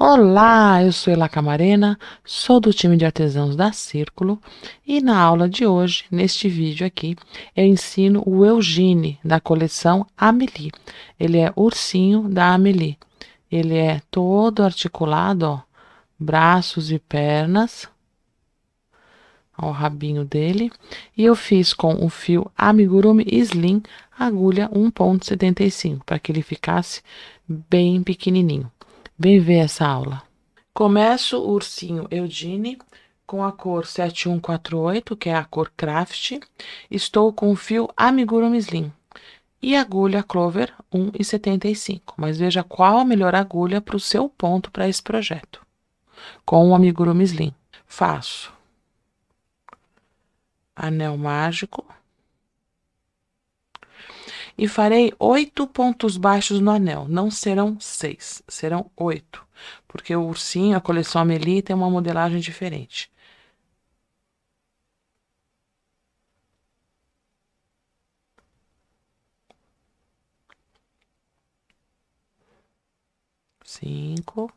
Olá, eu sou Ela Camarena, sou do time de artesãos da Círculo e na aula de hoje, neste vídeo aqui, eu ensino o Eugene da coleção Amélie. Ele é ursinho da Amélie. Ele é todo articulado, ó, braços e pernas, ó, o rabinho dele. E eu fiz com o fio Amigurumi Slim, agulha 1,75, para que ele ficasse bem pequenininho. Vem ver essa aula. Começo o ursinho Eugene com a cor 7148, que é a cor craft. Estou com o fio Amigurumi Slim e agulha Clover 1,75. Mas veja qual a melhor agulha para o seu ponto para esse projeto. Com o Amigurumi Slim. Faço anel mágico e farei 8 pontos baixos no anel. Não serão 6, serão 8, porque o ursinho, a coleção Amélie, tem uma modelagem diferente. Cinco,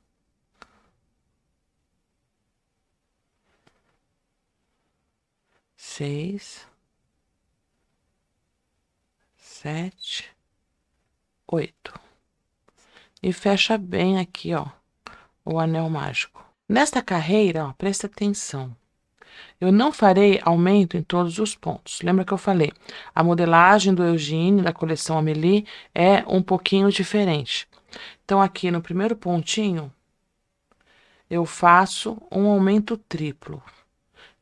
6, 7, 8. E fecha bem aqui, ó, o anel mágico. Nesta carreira, ó, presta atenção. Eu não farei aumento em todos os pontos. Lembra que eu falei? A modelagem do Eugene, da coleção Amélie, é um pouquinho diferente. Então, aqui no primeiro pontinho, eu faço um aumento triplo.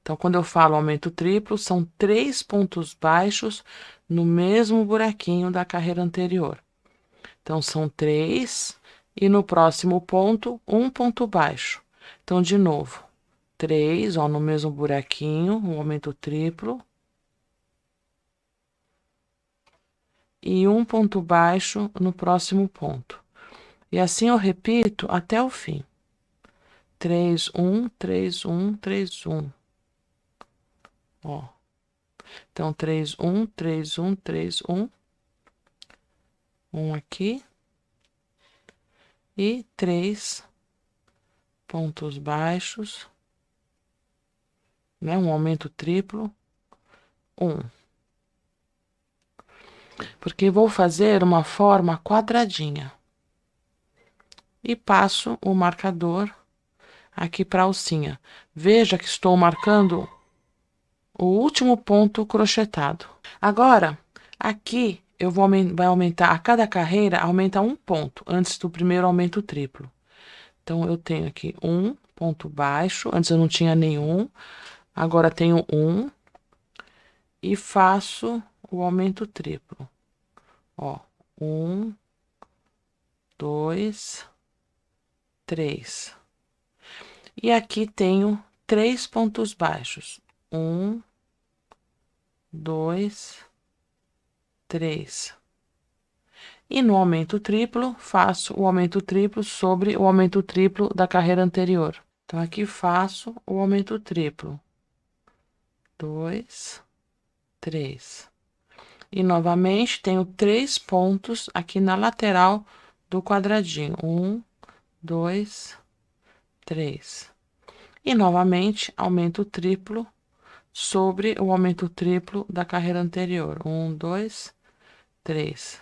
Então, quando eu falo aumento triplo, são 3 pontos baixos no mesmo buraquinho da carreira anterior. Então, são 3, e no próximo ponto, um ponto baixo. Então, de novo, 3, ó, no mesmo buraquinho, um aumento triplo. E um ponto baixo no próximo ponto. E assim eu repito até o fim. 3, 1, 3, 1, 3, 1. Ó. Então, 3, 1, 3, 1, 3, 1. Um aqui. E 3 pontos baixos, né? Um aumento triplo, 1. Porque vou fazer uma forma quadradinha. E passo o marcador aqui para a alcinha. Veja que estou marcando o último ponto crochetado. Agora, aqui eu vai aumentar, a cada carreira aumenta um ponto, antes do primeiro aumento triplo. Então, eu tenho aqui um ponto baixo, antes eu não tinha nenhum, agora tenho um, e faço o aumento triplo. Ó, 1, 2, 3. E aqui tenho 3 pontos baixos. 1, 2, 3. E no aumento triplo, faço o aumento triplo sobre o aumento triplo da carreira anterior. Então, aqui faço o aumento triplo. 2, 3. E novamente tenho 3 pontos aqui na lateral do quadradinho. 1, 2, 3. E novamente aumento triplo sobre o aumento triplo da carreira anterior. 1, 2, 3.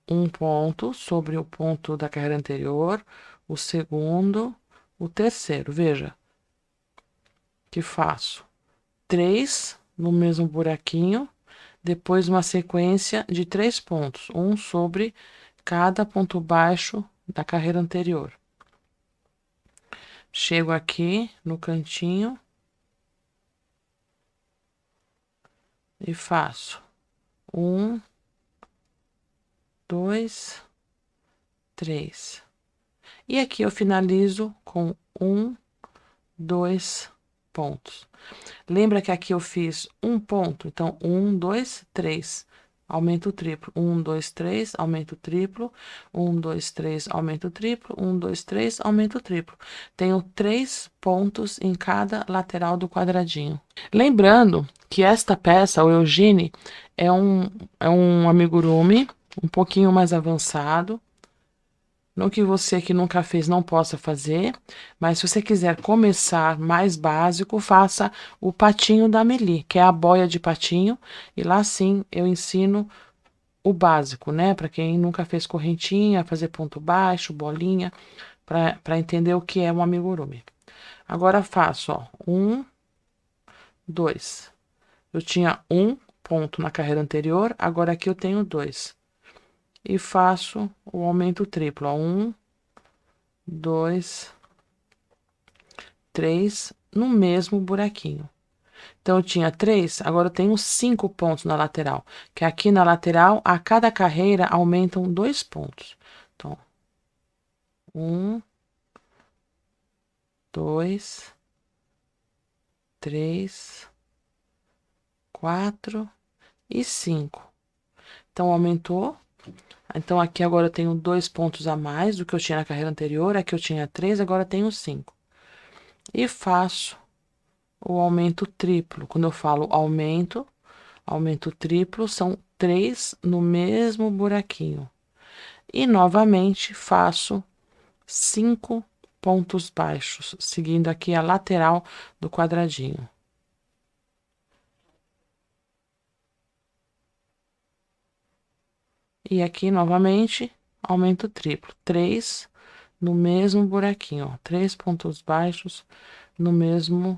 Um ponto sobre o ponto da carreira anterior, o segundo, o terceiro. Veja que faço 3 no mesmo buraquinho, depois uma sequência de 3 pontos, um sobre cada ponto baixo da carreira anterior. Chego aqui no cantinho e faço 1, 2, 3. E aqui eu finalizo com 1, 2 pontos. Lembra que aqui eu fiz um ponto? Então, 1, 2, 3. Aumento triplo. 1, 2, 3, aumento triplo. 1, 2, 3, aumento triplo. 1, 2, 3, aumento triplo. Tenho 3 pontos em cada lateral do quadradinho. Lembrando que esta peça, o Eugene, é um amigurumi um pouquinho mais avançado. Não que você que nunca fez não possa fazer, mas se você quiser começar mais básico, faça o patinho da Amélie, que é a boia de patinho, e lá sim eu ensino o básico, né? Para quem nunca fez correntinha, fazer ponto baixo, bolinha, para entender o que é um amigurumi. Agora faço, ó, 1, 2. Eu tinha um ponto na carreira anterior, agora aqui eu tenho 2. E faço o aumento triplo, ó, 1, 2, 3, no mesmo buraquinho. Então, eu tinha 3, agora eu tenho 5 pontos na lateral, que aqui na lateral, a cada carreira, aumentam 2 pontos. Então, 1, 2, 3, 4 e 5. Então, aumentou. Então, aqui agora eu tenho 2 pontos a mais do que eu tinha na carreira anterior. Aqui eu tinha 3, agora eu tenho 5. E faço o aumento triplo. Quando eu falo aumento triplo, são 3 no mesmo buraquinho. E novamente faço 5 pontos baixos, seguindo aqui a lateral do quadradinho. E aqui novamente aumento triplo, 3 no mesmo buraquinho, ó, 3 pontos baixos no mesmo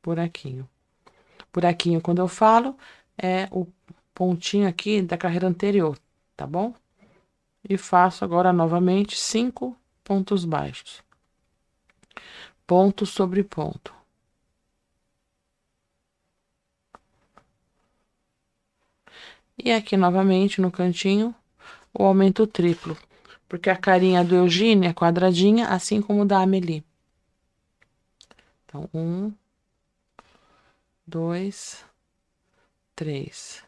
buraquinho. Buraquinho, quando eu falo, é o pontinho aqui da carreira anterior, tá bom? E faço agora novamente 5 pontos baixos. Ponto sobre ponto. E aqui novamente no cantinho, o aumento triplo, porque a carinha do Eugênio é quadradinha, assim como da Amélie. Então, 1, 2, 3.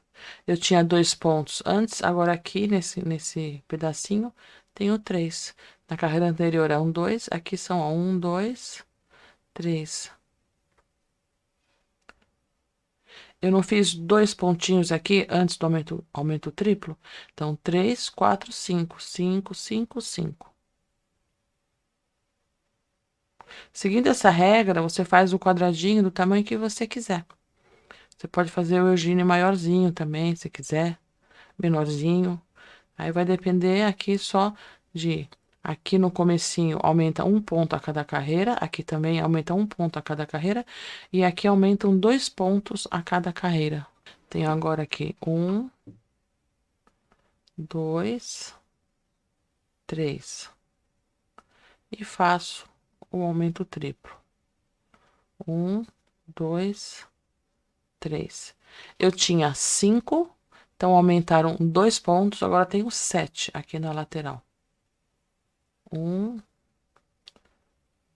Eu tinha 2 pontos antes, agora aqui nesse pedacinho tenho 3. Na carreira anterior é 1, 2, aqui são 1, 2, 3. Eu não fiz 2 pontinhos aqui antes do aumento triplo? Então, 3, 4, 5. 5, 5, 5. Seguindo essa regra, você faz o quadradinho do tamanho que você quiser. Você pode fazer o Eugênio maiorzinho também, se quiser, menorzinho. Aí vai depender aqui só de... Aqui no comecinho aumenta 1 ponto a cada carreira, aqui também aumenta 1 ponto a cada carreira, e aqui aumentam 2 pontos a cada carreira. Tenho agora aqui 1, 2, 3. E faço o aumento triplo. 1, 2, 3. Eu tinha 5, então aumentaram 2 pontos, agora tenho 7 aqui na lateral. 1,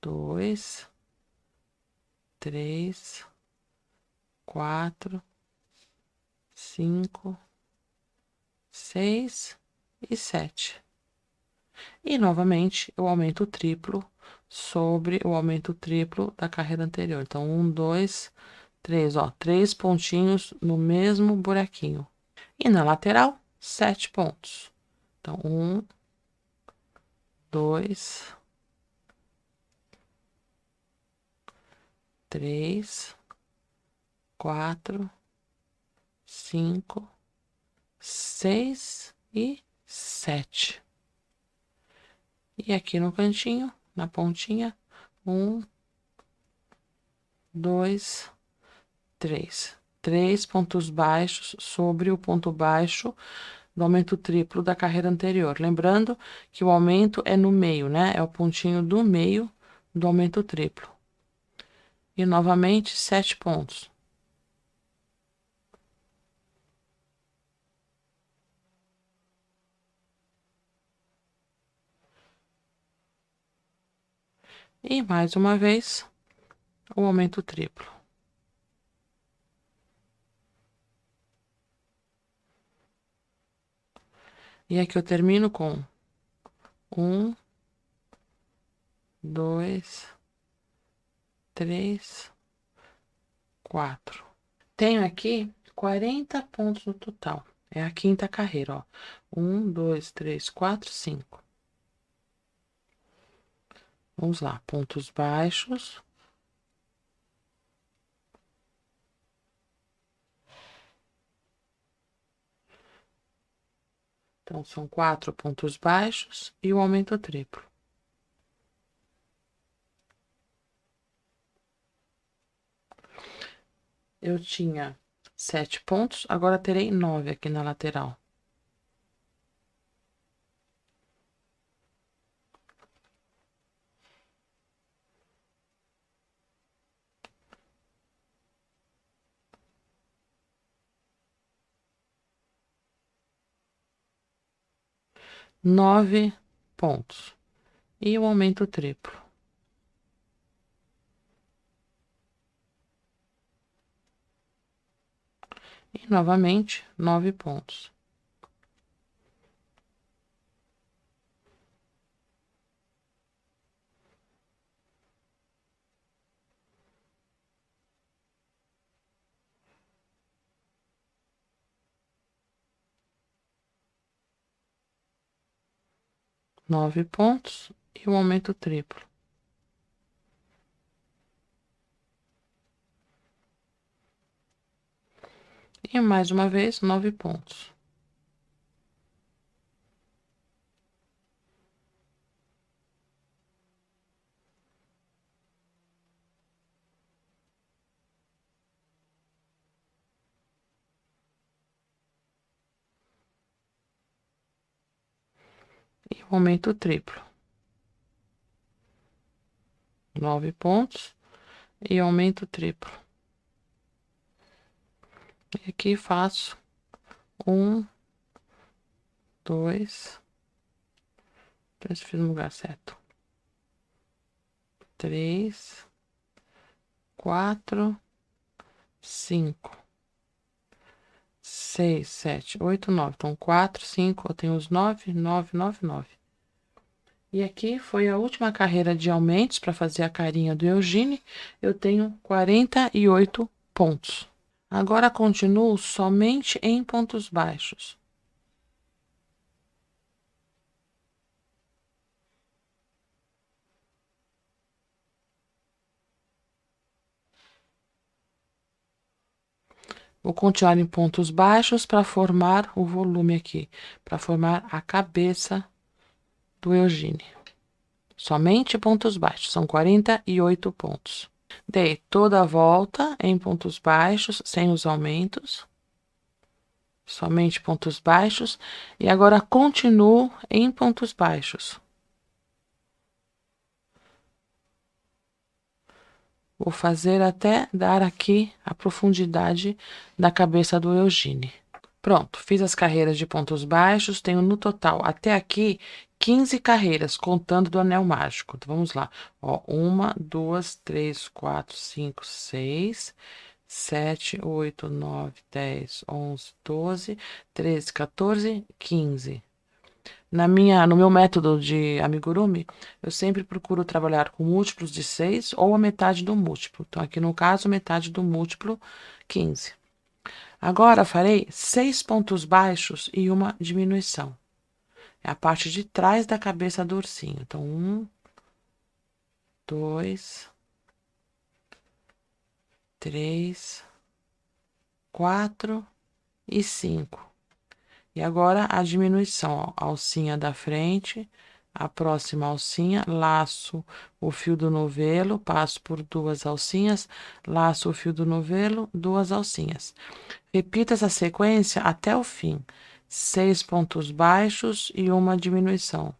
2, 3, 4, 5, 6 e 7. E novamente eu aumento triplo sobre o aumento triplo da carreira anterior. Então, 1, 2, 3, ó, 3 pontinhos no mesmo buraquinho. E na lateral, 7 pontos. Então, 1, 2, 3, 4, 5, 6 e 7. E aqui no cantinho, na pontinha, 1, 2, 3. 3 pontos baixos sobre o ponto baixo do aumento triplo da carreira anterior. Lembrando que o aumento é no meio, né? É o pontinho do meio do aumento triplo. E novamente, 7 pontos. E mais uma vez, o aumento triplo. E aqui eu termino com 1, 2, 3, 4. Tenho aqui 40 pontos no total. É a quinta carreira, ó. 1, 2, 3, 4, 5. Vamos lá, pontos baixos. Então, são 4 pontos baixos e o aumento triplo. Eu tinha 7 pontos, agora terei 9 aqui na lateral. Nove pontos. E o aumento triplo. E novamente, 9 pontos. Nove pontos e o aumento triplo. E mais uma vez, 9 pontos. E o aumento triplo. 9 pontos e aumento triplo. E aqui faço 1, 2, ver se fiz no lugar certo. 3, 4, 5, 6, 7, 8, 9. Então, 4, 5, eu tenho os 9, 9, 9, 9. E aqui foi a última carreira de aumentos para fazer a carinha do Eugênio. Eu tenho 48 pontos. Agora continuo somente em pontos baixos. Vou continuar em pontos baixos para formar o volume aqui, para formar a cabeça do Eugênio. Somente pontos baixos, são 48 pontos. Dei toda a volta em pontos baixos, sem os aumentos. Somente pontos baixos. E agora continuo em pontos baixos. Vou fazer até dar aqui a profundidade da cabeça do Eugênio. Pronto, fiz as carreiras de pontos baixos, tenho no total até aqui 15 carreiras, contando do anel mágico. Então, vamos lá. Ó, 1, 2, 3, 4, 5, 6, 7, 8, 9, 10, 11, 12, 13, 14, 15. No meu método de amigurumi, eu sempre procuro trabalhar com múltiplos de 6 ou a metade do múltiplo. Então, aqui no caso, metade do múltiplo, 15. Agora, farei 6 pontos baixos e uma diminuição. É a parte de trás da cabeça do ursinho. Então, 1, 2, 3, 4 e 5. E agora a diminuição, ó, a alcinha da frente, a próxima alcinha, laço o fio do novelo, passo por 2 alcinhas, laço o fio do novelo, 2 alcinhas. Repita essa sequência até o fim. 6 pontos baixos e uma diminuição.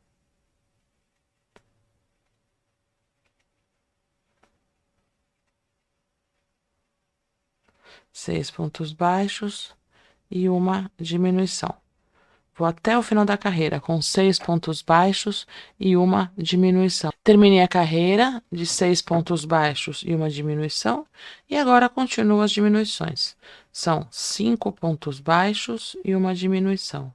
Seis pontos baixos e uma diminuição. Vou até o final da carreira com 6 pontos baixos e uma diminuição. Terminei a carreira de 6 pontos baixos e uma diminuição. E agora continuo as diminuições. São 5 pontos baixos e uma diminuição.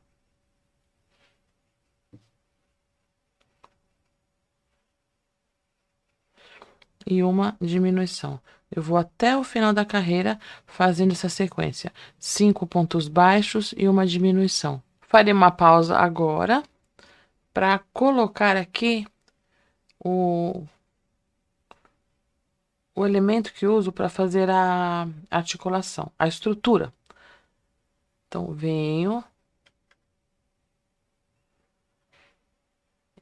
E uma diminuição. Eu vou até o final da carreira fazendo essa sequência. 5 pontos baixos e uma diminuição. Farei uma pausa agora para colocar aqui o, o elemento que uso para fazer a articulação, a estrutura. Então, venho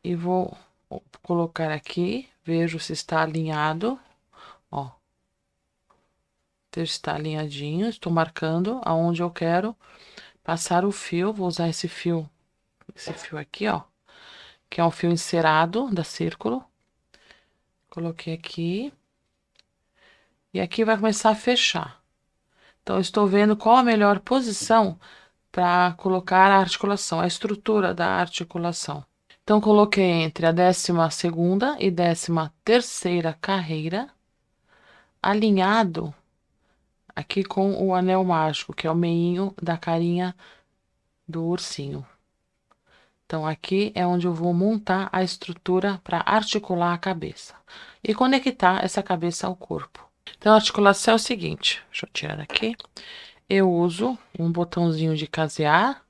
e vou colocar aqui, vejo se está alinhado, ó. Está alinhadinho, estou marcando aonde eu quero passar o fio, vou usar esse fio aqui, ó, que é um fio encerado da Círculo. Coloquei aqui. E aqui vai começar a fechar. Então, eu estou vendo qual a melhor posição para colocar a articulação, a estrutura da articulação. Então, coloquei entre a 12ª e 13ª carreira, alinhado aqui com o anel mágico, que é o meinho da carinha do ursinho. Então, aqui é onde eu vou montar a estrutura para articular a cabeça e conectar essa cabeça ao corpo. Então, a articulação é o seguinte, deixa eu tirar daqui. Eu uso um botãozinho de casear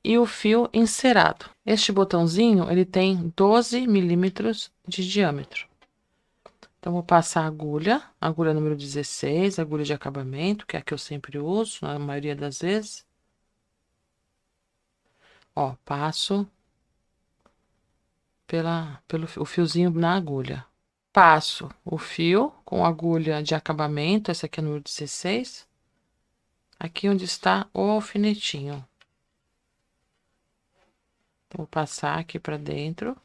e o fio encerado. Este botãozinho, ele tem 12 milímetros de diâmetro. Então, vou passar a agulha número 16, agulha de acabamento, que é a que eu sempre uso, na maioria das vezes. Ó, passo pelo o fiozinho na agulha. Passo o fio com agulha de acabamento, essa aqui é número 16. Aqui onde está o alfinetinho. Então, vou passar aqui para dentro.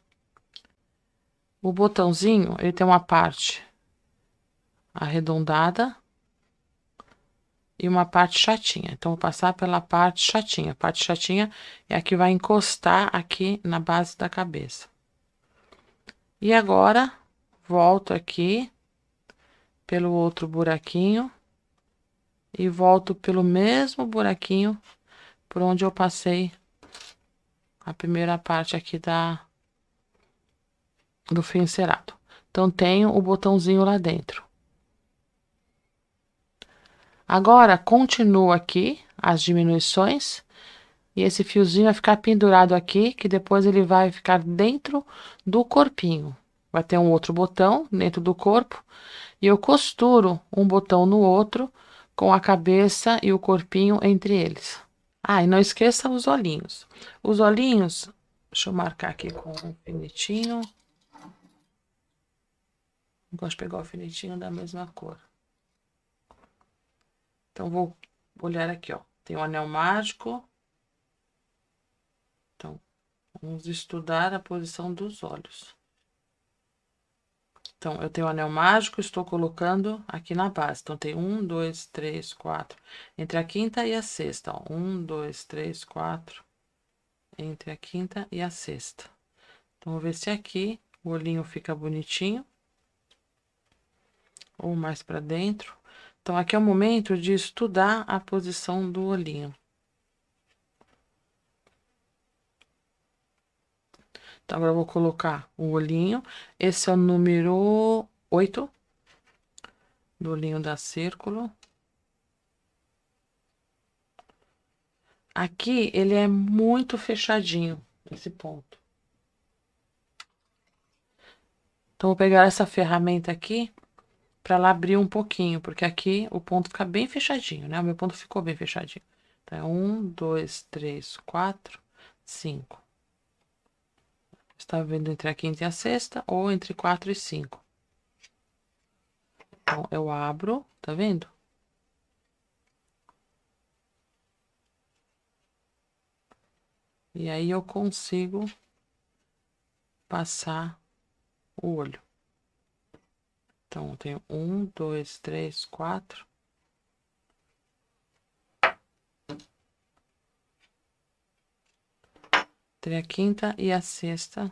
O botãozinho, ele tem uma parte arredondada e uma parte chatinha. Então, vou passar pela parte chatinha. A parte chatinha é a que vai encostar aqui na base da cabeça. E agora, volto aqui pelo outro buraquinho e volto pelo mesmo buraquinho por onde eu passei a primeira parte aqui do fio encerado. Então, tenho o botãozinho lá dentro. Agora, continuo aqui as diminuições e esse fiozinho vai ficar pendurado aqui, que depois ele vai ficar dentro do corpinho. Vai ter um outro botão dentro do corpo e eu costuro um botão no outro com a cabeça e o corpinho entre eles. Ah, e não esqueça os olhinhos. Os olhinhos, deixa eu marcar aqui com um alfinetinho. Gosto de pegar o alfinetinho da mesma cor. Então, vou olhar aqui, ó. Tem o anel mágico. Então, vamos estudar a posição dos olhos. Então, eu tenho o anel mágico, estou colocando aqui na base. Então, tem 1, 2, 3, 4. Entre a quinta e a sexta, ó. 1, 2, 3, 4. Entre a quinta e a sexta. Então, vou ver se aqui o olhinho fica bonitinho. Ou mais para dentro. Então, aqui é o momento de estudar a posição do olhinho. Então, agora eu vou colocar o olhinho. Esse é o número 8 do olhinho da Círculo. Aqui, ele é muito fechadinho, esse ponto. Então, vou pegar essa ferramenta aqui para ela abrir um pouquinho, porque aqui o ponto fica bem fechadinho, né? O meu ponto ficou bem fechadinho. Então, é 1, 2, 3, 4, 5. Está vendo entre a quinta e a sexta ou entre 4 e 5. Então, eu abro, tá vendo? E aí eu consigo passar o olho. Então, eu tenho 1, 2, 3, 4. Tem a quinta e a sexta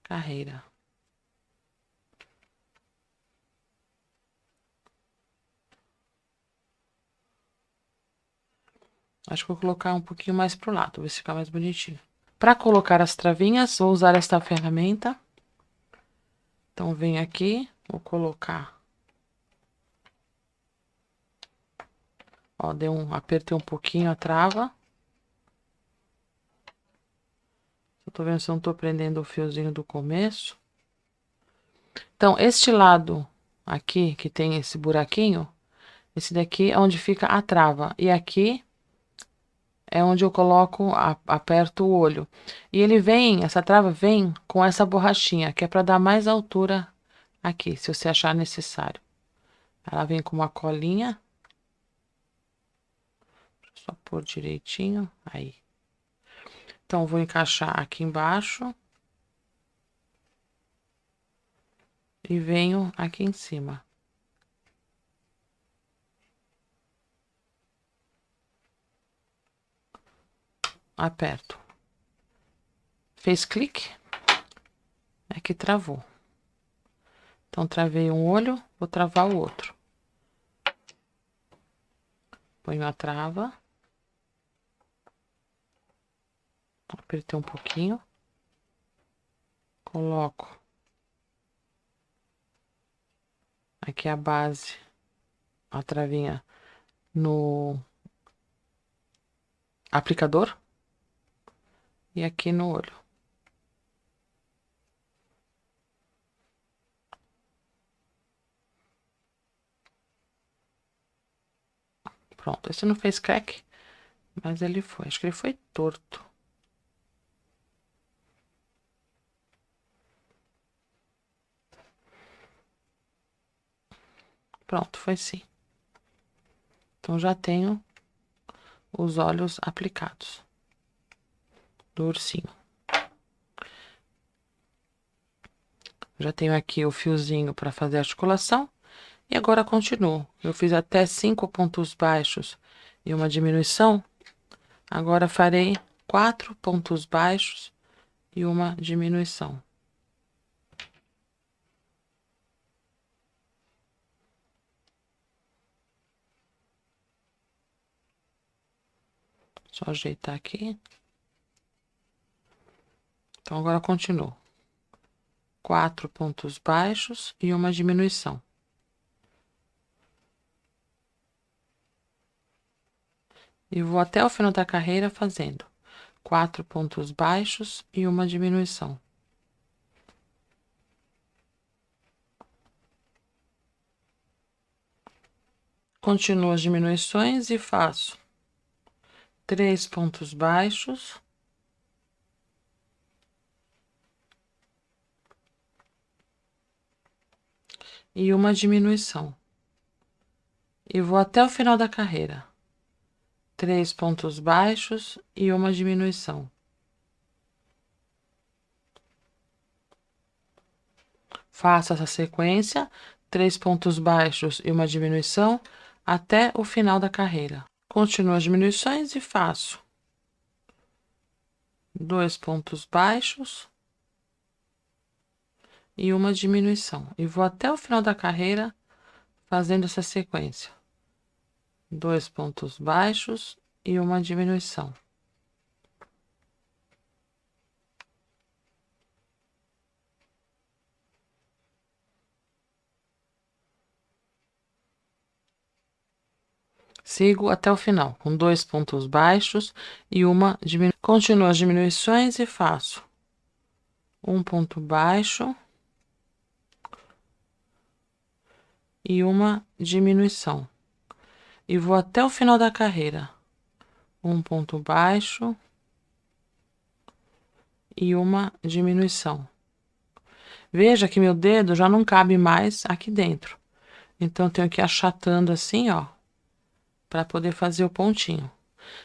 carreira. Acho que vou colocar um pouquinho mais pro lado, ver se fica mais bonitinho. Para colocar as travinhas, vou usar esta ferramenta. Então, venho aqui, vou colocar. Ó, apertei um pouquinho a trava. Tô vendo se eu não tô prendendo o fiozinho do começo. Então, este lado aqui, que tem esse buraquinho, esse daqui é onde fica a trava. E aqui é onde eu coloco, aperto o olho. E ele vem, essa trava vem com essa borrachinha, que é para dar mais altura aqui, se você achar necessário. Ela vem com uma colinha. Só pôr direitinho, aí. Então, vou encaixar aqui embaixo. E venho aqui em cima. Aperto. Fez clique. É que travou. Então, travei um olho, vou travar o outro. Ponho a trava. Apertei um pouquinho. Coloco aqui a base, a travinha no aplicador. E aqui no olho. Pronto, esse não fez crack, mas ele foi. Acho que ele foi torto. Pronto, foi sim. Então, já tenho os olhos aplicados do ursinho. Já tenho aqui o fiozinho para fazer a articulação. E agora continuo. Eu fiz até 5 pontos baixos e uma diminuição. Agora farei 4 pontos baixos e uma diminuição. Só ajeitar aqui. Então, agora continuo. 4 pontos baixos e uma diminuição. E vou até o final da carreira fazendo 4 pontos baixos e uma diminuição. Continuo as diminuições e faço 3 pontos baixos. E uma diminuição. E vou até o final da carreira. 3 pontos baixos e uma diminuição. Faço essa sequência, 3 pontos baixos e uma diminuição, até o final da carreira. Continuo as diminuições e faço 2 pontos baixos e uma diminuição. E vou até o final da carreira fazendo essa sequência. 2 pontos baixos e uma diminuição. Sigo até o final, com 2 pontos baixos e uma diminuição. Continuo as diminuições e faço um ponto baixo e uma diminuição. E vou até o final da carreira. Um ponto baixo e uma diminuição. Veja que meu dedo já não cabe mais aqui dentro. Então, eu tenho que ir achatando assim, ó, para poder fazer o pontinho.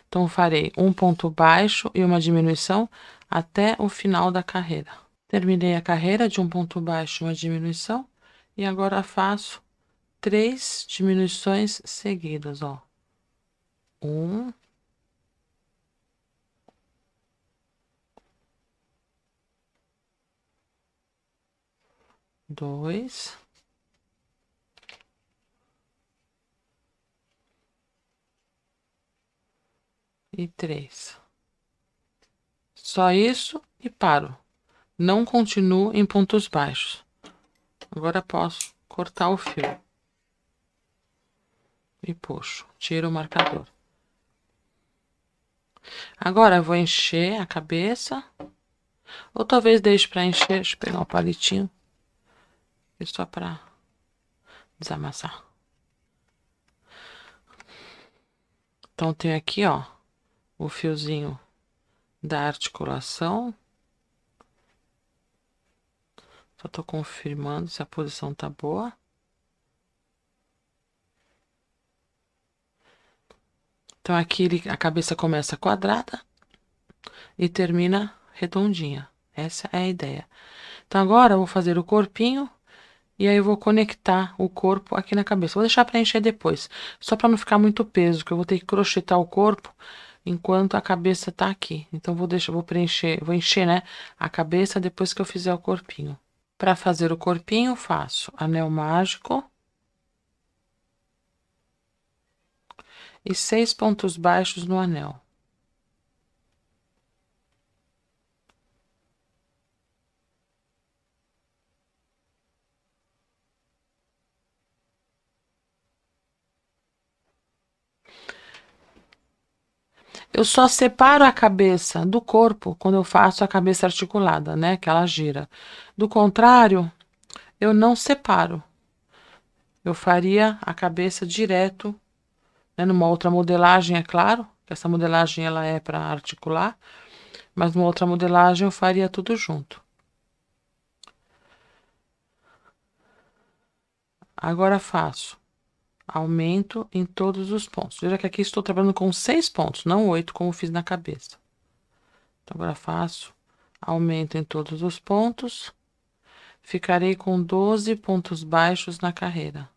Então, farei um ponto baixo e uma diminuição até o final da carreira. Terminei a carreira de um ponto baixo e uma diminuição. E agora faço 3 diminuições seguidas, ó. 1, 2, e 3. Só isso e paro. Não continuo em pontos baixos. Agora posso cortar o fio. E puxo. Tiro o marcador. Agora eu vou encher a cabeça Ou talvez deixe para encher. Deixa eu pegar um palitinho. Só para desamassar. Então, tem aqui, ó, o fiozinho da articulação. Só tô confirmando se a posição tá boa. Então, aqui a cabeça começa quadrada e termina redondinha. Essa é a ideia. Então, agora eu vou fazer o corpinho e aí eu vou conectar o corpo aqui na cabeça. Vou deixar para encher depois, só para não ficar muito peso, que eu vou ter que crochetar o corpo enquanto a cabeça tá aqui. Então, vou preencher, vou encher, né, a cabeça depois que eu fizer o corpinho. Para fazer o corpinho, faço anel mágico e 6 pontos baixos no anel. Eu só separo a cabeça do corpo quando eu faço a cabeça articulada, né? Que ela gira. Do contrário, eu não separo. Eu faria a cabeça direto, né? Numa outra modelagem, é claro, que essa modelagem ela é para articular, mas numa outra modelagem eu faria tudo junto. Agora faço aumento em todos os pontos. Veja que aqui estou trabalhando com 6 pontos, não 8, como fiz na cabeça. Então, agora faço aumento em todos os pontos. Ficarei com 12 pontos baixos na carreira.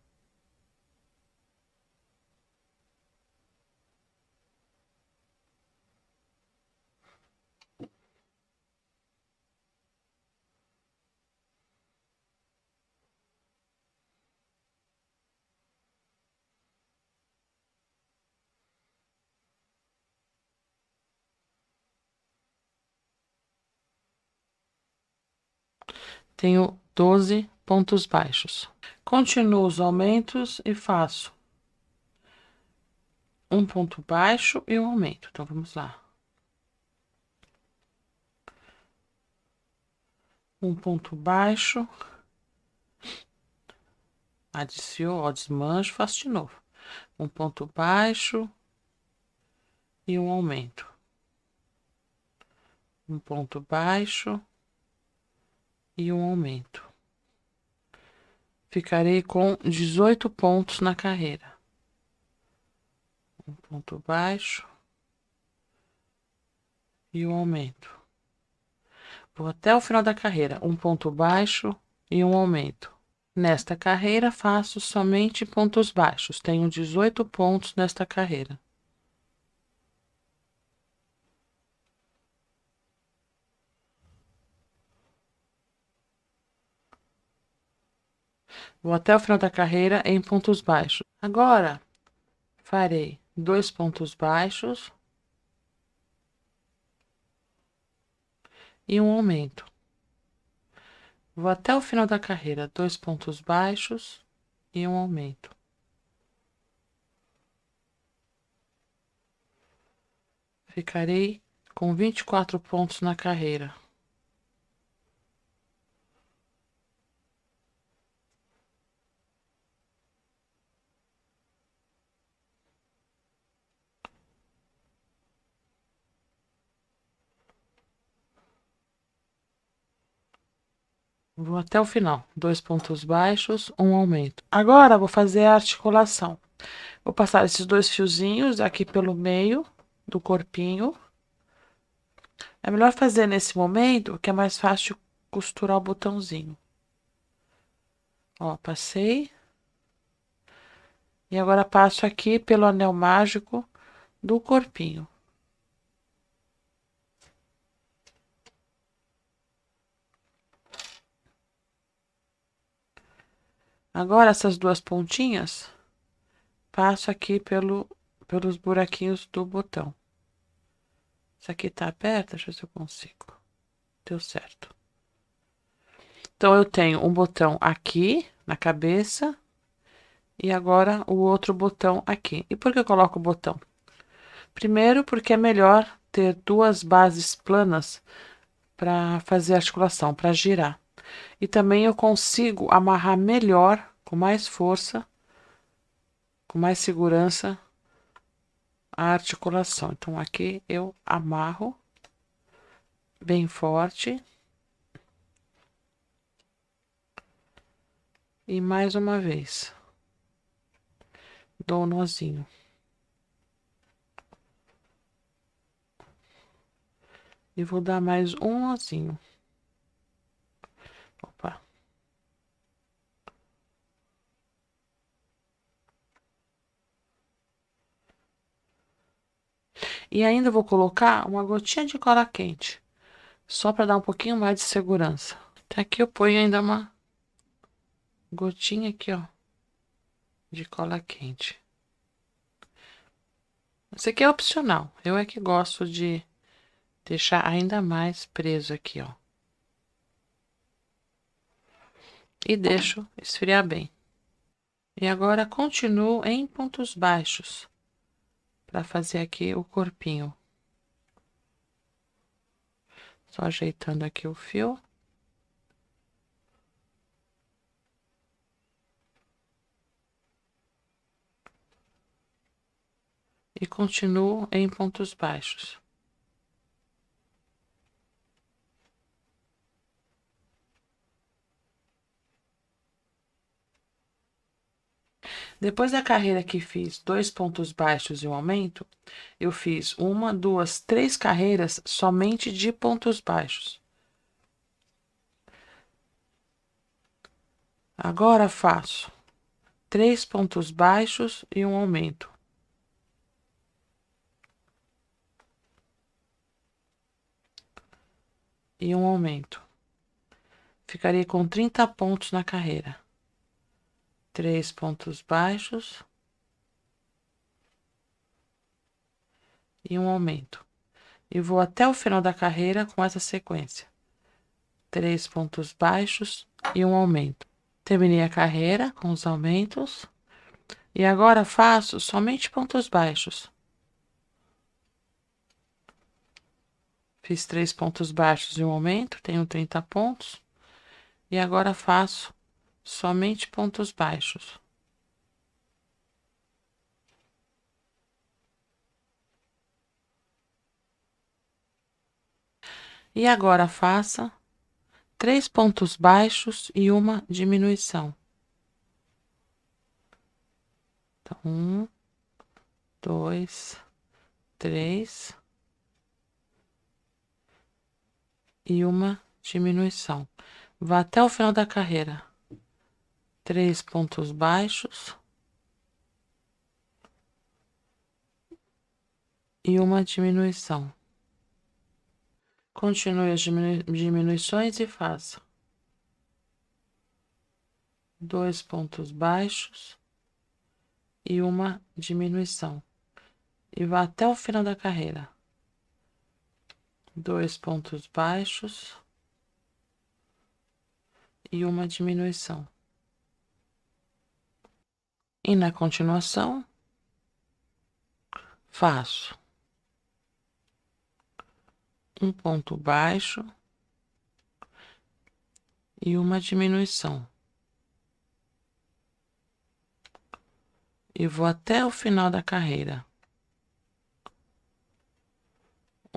Tenho 12 pontos baixos. Continuo os aumentos e faço um ponto baixo e um aumento. Então, vamos lá. Um ponto baixo. Adiciono, ó, desmancho, faço de novo. Um ponto baixo e um aumento. Um ponto baixo e um aumento. Ficarei com 18 pontos na carreira. Um ponto baixo e um aumento. Vou até o final da carreira, um ponto baixo e um aumento. Nesta carreira, faço somente pontos baixos. Tenho 18 pontos nesta carreira. Vou até o final da carreira em pontos baixos. Agora, farei 2 pontos baixos e um aumento. Vou até o final da carreira, 2 pontos baixos e um aumento. Ficarei com 24 pontos na carreira. Vou até o final, 2 pontos baixos, um aumento. Agora, vou fazer a articulação. Vou passar esses 2 fiozinhos aqui pelo meio do corpinho. É melhor fazer nesse momento, que é mais fácil costurar o botãozinho. Ó, passei. E agora passo aqui pelo anel mágico do corpinho. Agora, essas 2 pontinhas, passo aqui pelos buraquinhos do botão. Isso aqui tá aberto, deixa eu ver se eu consigo. Deu certo. Então, eu tenho um botão aqui na cabeça e agora o outro botão aqui. E por que eu coloco o botão? Primeiro, porque é melhor ter 2 bases planas para fazer a articulação, para girar. E também eu consigo amarrar melhor, com mais força, com mais segurança, a articulação. Então, aqui eu amarro bem forte. E mais uma vez. Dou um nozinho. E vou dar mais um nozinho. Opa. E ainda vou colocar uma gotinha de cola quente. Só para dar um pouquinho mais de segurança. Até aqui eu ponho ainda uma gotinha aqui, ó, de cola quente. Isso aqui é opcional. Eu é que gosto de deixar ainda mais preso aqui, ó. E deixo esfriar bem. E agora continuo em pontos baixos para fazer aqui o corpinho. Só ajeitando aqui o fio. E continuo em pontos baixos. Depois da carreira que fiz 2 pontos baixos e um aumento, eu fiz 1, 2, 3 carreiras somente de pontos baixos. Agora faço 3 pontos baixos e um aumento. E um aumento. Ficaria com 30 pontos na carreira. 3 pontos baixos e um aumento. E vou até o final da carreira com essa sequência. 3 pontos baixos e um aumento. Terminei a carreira com os aumentos. E agora faço somente pontos baixos. Fiz 3 pontos baixos e um aumento, tenho 30 pontos. E agora faço somente pontos baixos. E agora faça 3 pontos baixos e uma diminuição. Então, 1, 2, 3 e uma diminuição. Vá até o final da carreira. 3 pontos baixos e uma diminuição. Continue as diminuições e faça 2 pontos baixos e uma diminuição. E vá até o final da carreira. 2 pontos baixos e uma diminuição. E na continuação, faço um ponto baixo e uma diminuição. E vou até o final da carreira.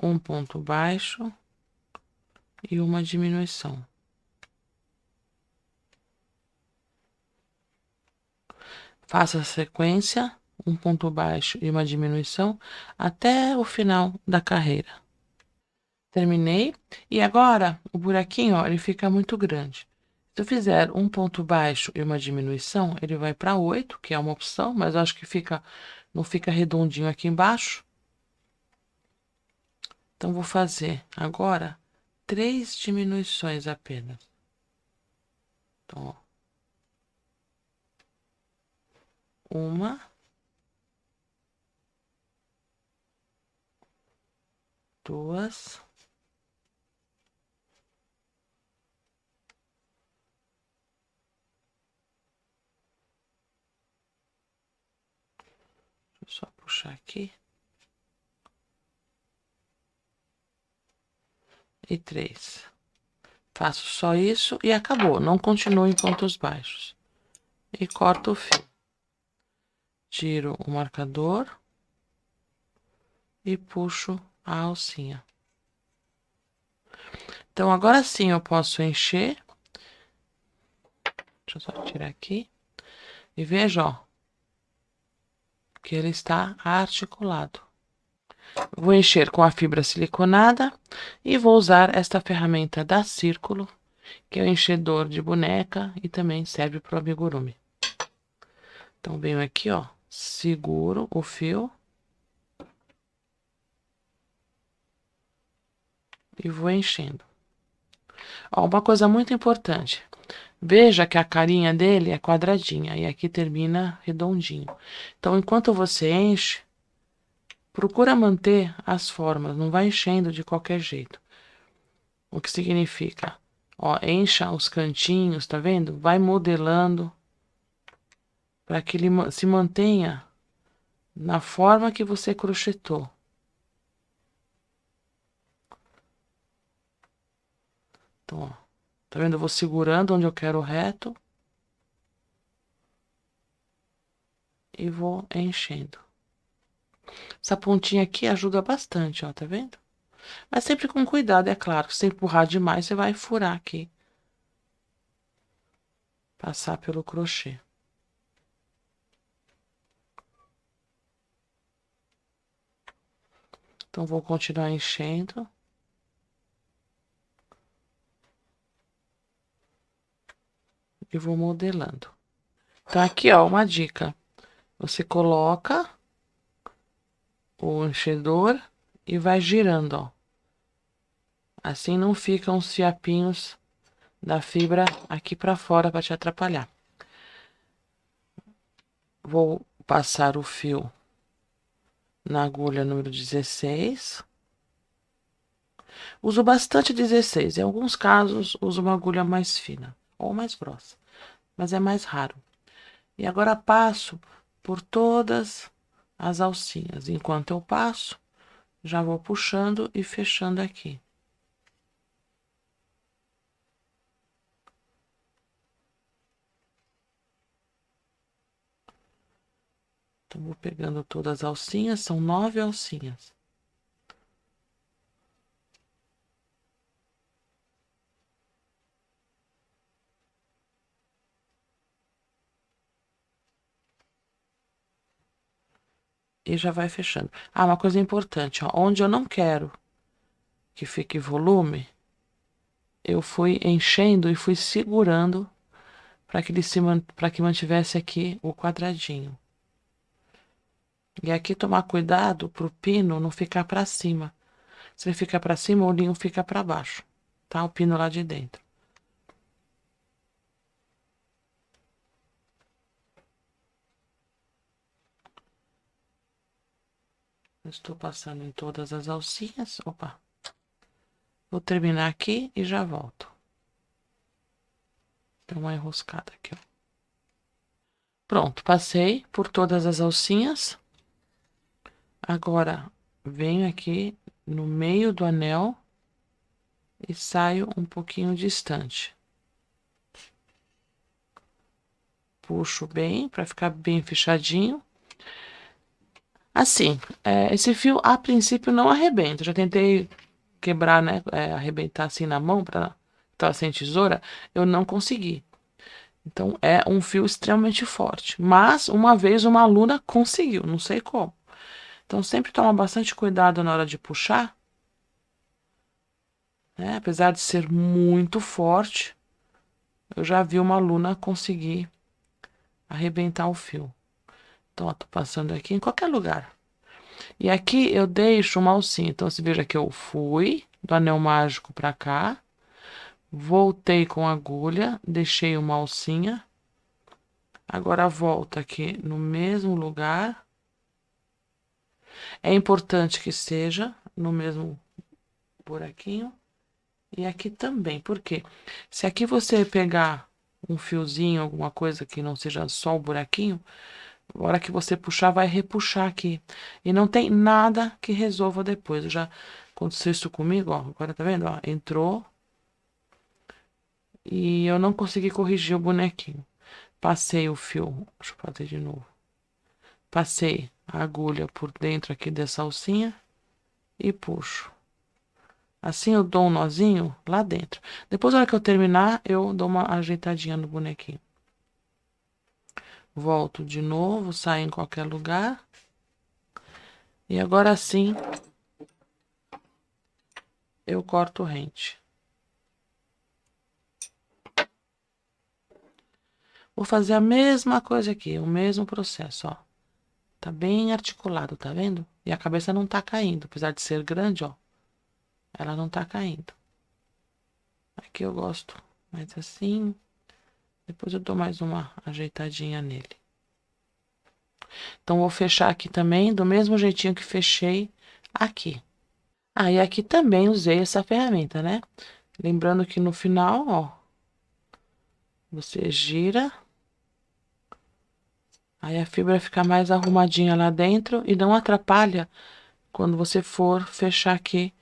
Um ponto baixo e uma diminuição. Faça a sequência, um ponto baixo e uma diminuição, até o final da carreira. Terminei. E agora, o buraquinho, ó, ele fica muito grande. Se eu fizer um ponto baixo e uma diminuição, ele vai para 8, que é uma opção, mas eu acho que não fica redondinho aqui embaixo. Então, vou fazer agora 3 diminuições apenas. Então, ó, uma, duas, deixa eu só puxar aqui. e 3. Faço só isso e acabou. Não continuo em pontos baixos. E corto o fio. Tiro o marcador e puxo a alcinha. Então, agora sim eu posso encher. Deixa eu só tirar aqui. E veja, ó, que ele está articulado. Vou encher com a fibra siliconada e vou usar esta ferramenta da Círculo, que é o enchedor de boneca e também serve para o amigurumi. Então, venho aqui, ó, seguro o fio e vou enchendo. Ó, uma coisa muito importante. Veja que a carinha dele é quadradinha e aqui termina redondinho. Então, enquanto você enche, procura manter as formas, não vai enchendo de qualquer jeito. O que significa? Ó, encha os cantinhos, tá vendo? Vai modelando para que ele se mantenha na forma que você crochetou. Então, ó, tá vendo? Eu vou segurando onde eu quero reto e vou enchendo. Essa pontinha aqui ajuda bastante, ó, tá vendo? Mas sempre com cuidado, é claro. Se empurrar demais, você vai furar aqui. Passar pelo crochê. Então, vou continuar enchendo. E vou modelando. Então, aqui, ó, uma dica. Você coloca o enchedor e vai girando, ó. Assim não ficam os fiapinhos da fibra aqui pra fora para te atrapalhar. Vou passar o fio na agulha número 16. Uso bastante 16. Em alguns casos, uso uma agulha mais fina ou mais grossa, mas é mais raro. E agora passo por todas as alcinhas. Enquanto eu passo, já vou puxando e fechando aqui. Então, vou pegando todas as alcinhas, são 9 alcinhas. E já vai fechando. Ah, uma coisa importante, ó, onde eu não quero que fique volume, eu fui enchendo e fui segurando para que para que mantivesse aqui o quadradinho. E aqui tomar cuidado pro pino não ficar para cima. Se ele ficar para cima, o linho fica para baixo, tá? O pino lá de dentro. Estou passando em todas as alcinhas. Opa. Vou terminar aqui e já volto. Deu uma enroscada aqui, ó. Pronto, passei por todas as alcinhas. Agora, venho aqui no meio do anel e saio um pouquinho distante. Puxo bem, para ficar bem fechadinho. Assim, esse fio, a princípio, não arrebenta. Eu já tentei quebrar, né, arrebentar assim na mão, para estar sem tesoura, eu não consegui. Então, é um fio extremamente forte. Mas, uma vez, uma aluna conseguiu, não sei como. Então, sempre toma bastante cuidado na hora de puxar, né? Apesar de ser muito forte, eu já vi uma aluna conseguir arrebentar o fio. Então, ó, tô passando aqui em qualquer lugar. E aqui eu deixo uma alcinha. Então, você veja que eu fui do anel mágico pra cá, voltei com a agulha, deixei uma alcinha. Agora volto aqui no mesmo lugar. É importante que seja no mesmo buraquinho. E aqui também, porque se aqui você pegar um fiozinho, alguma coisa que não seja só o buraquinho, a hora que você puxar, vai repuxar aqui. E não tem nada que resolva depois. Eu já Aconteceu isso comigo, ó. Agora tá vendo, ó? Entrou e eu não consegui corrigir o bonequinho. Passei o fio, deixa eu fazer de novo. Passei a agulha por dentro aqui dessa alcinha e puxo. Assim eu dou um nozinho lá dentro. Depois, na hora que eu terminar, eu dou uma ajeitadinha no bonequinho. Volto de novo, saio em qualquer lugar. E agora sim, eu corto rente. Vou fazer a mesma coisa aqui, o mesmo processo, ó. Tá bem articulado, tá vendo? E a cabeça não tá caindo, apesar de ser grande, ó. Ela não tá caindo. Aqui eu gosto mais assim. Depois eu dou mais uma ajeitadinha nele. Então, vou fechar aqui também, do mesmo jeitinho que fechei aqui. Ah, e aqui também usei essa ferramenta, né? Lembrando que no final, ó, você gira. Aí a fibra fica mais arrumadinha lá dentro e não atrapalha quando você for fechar aqui,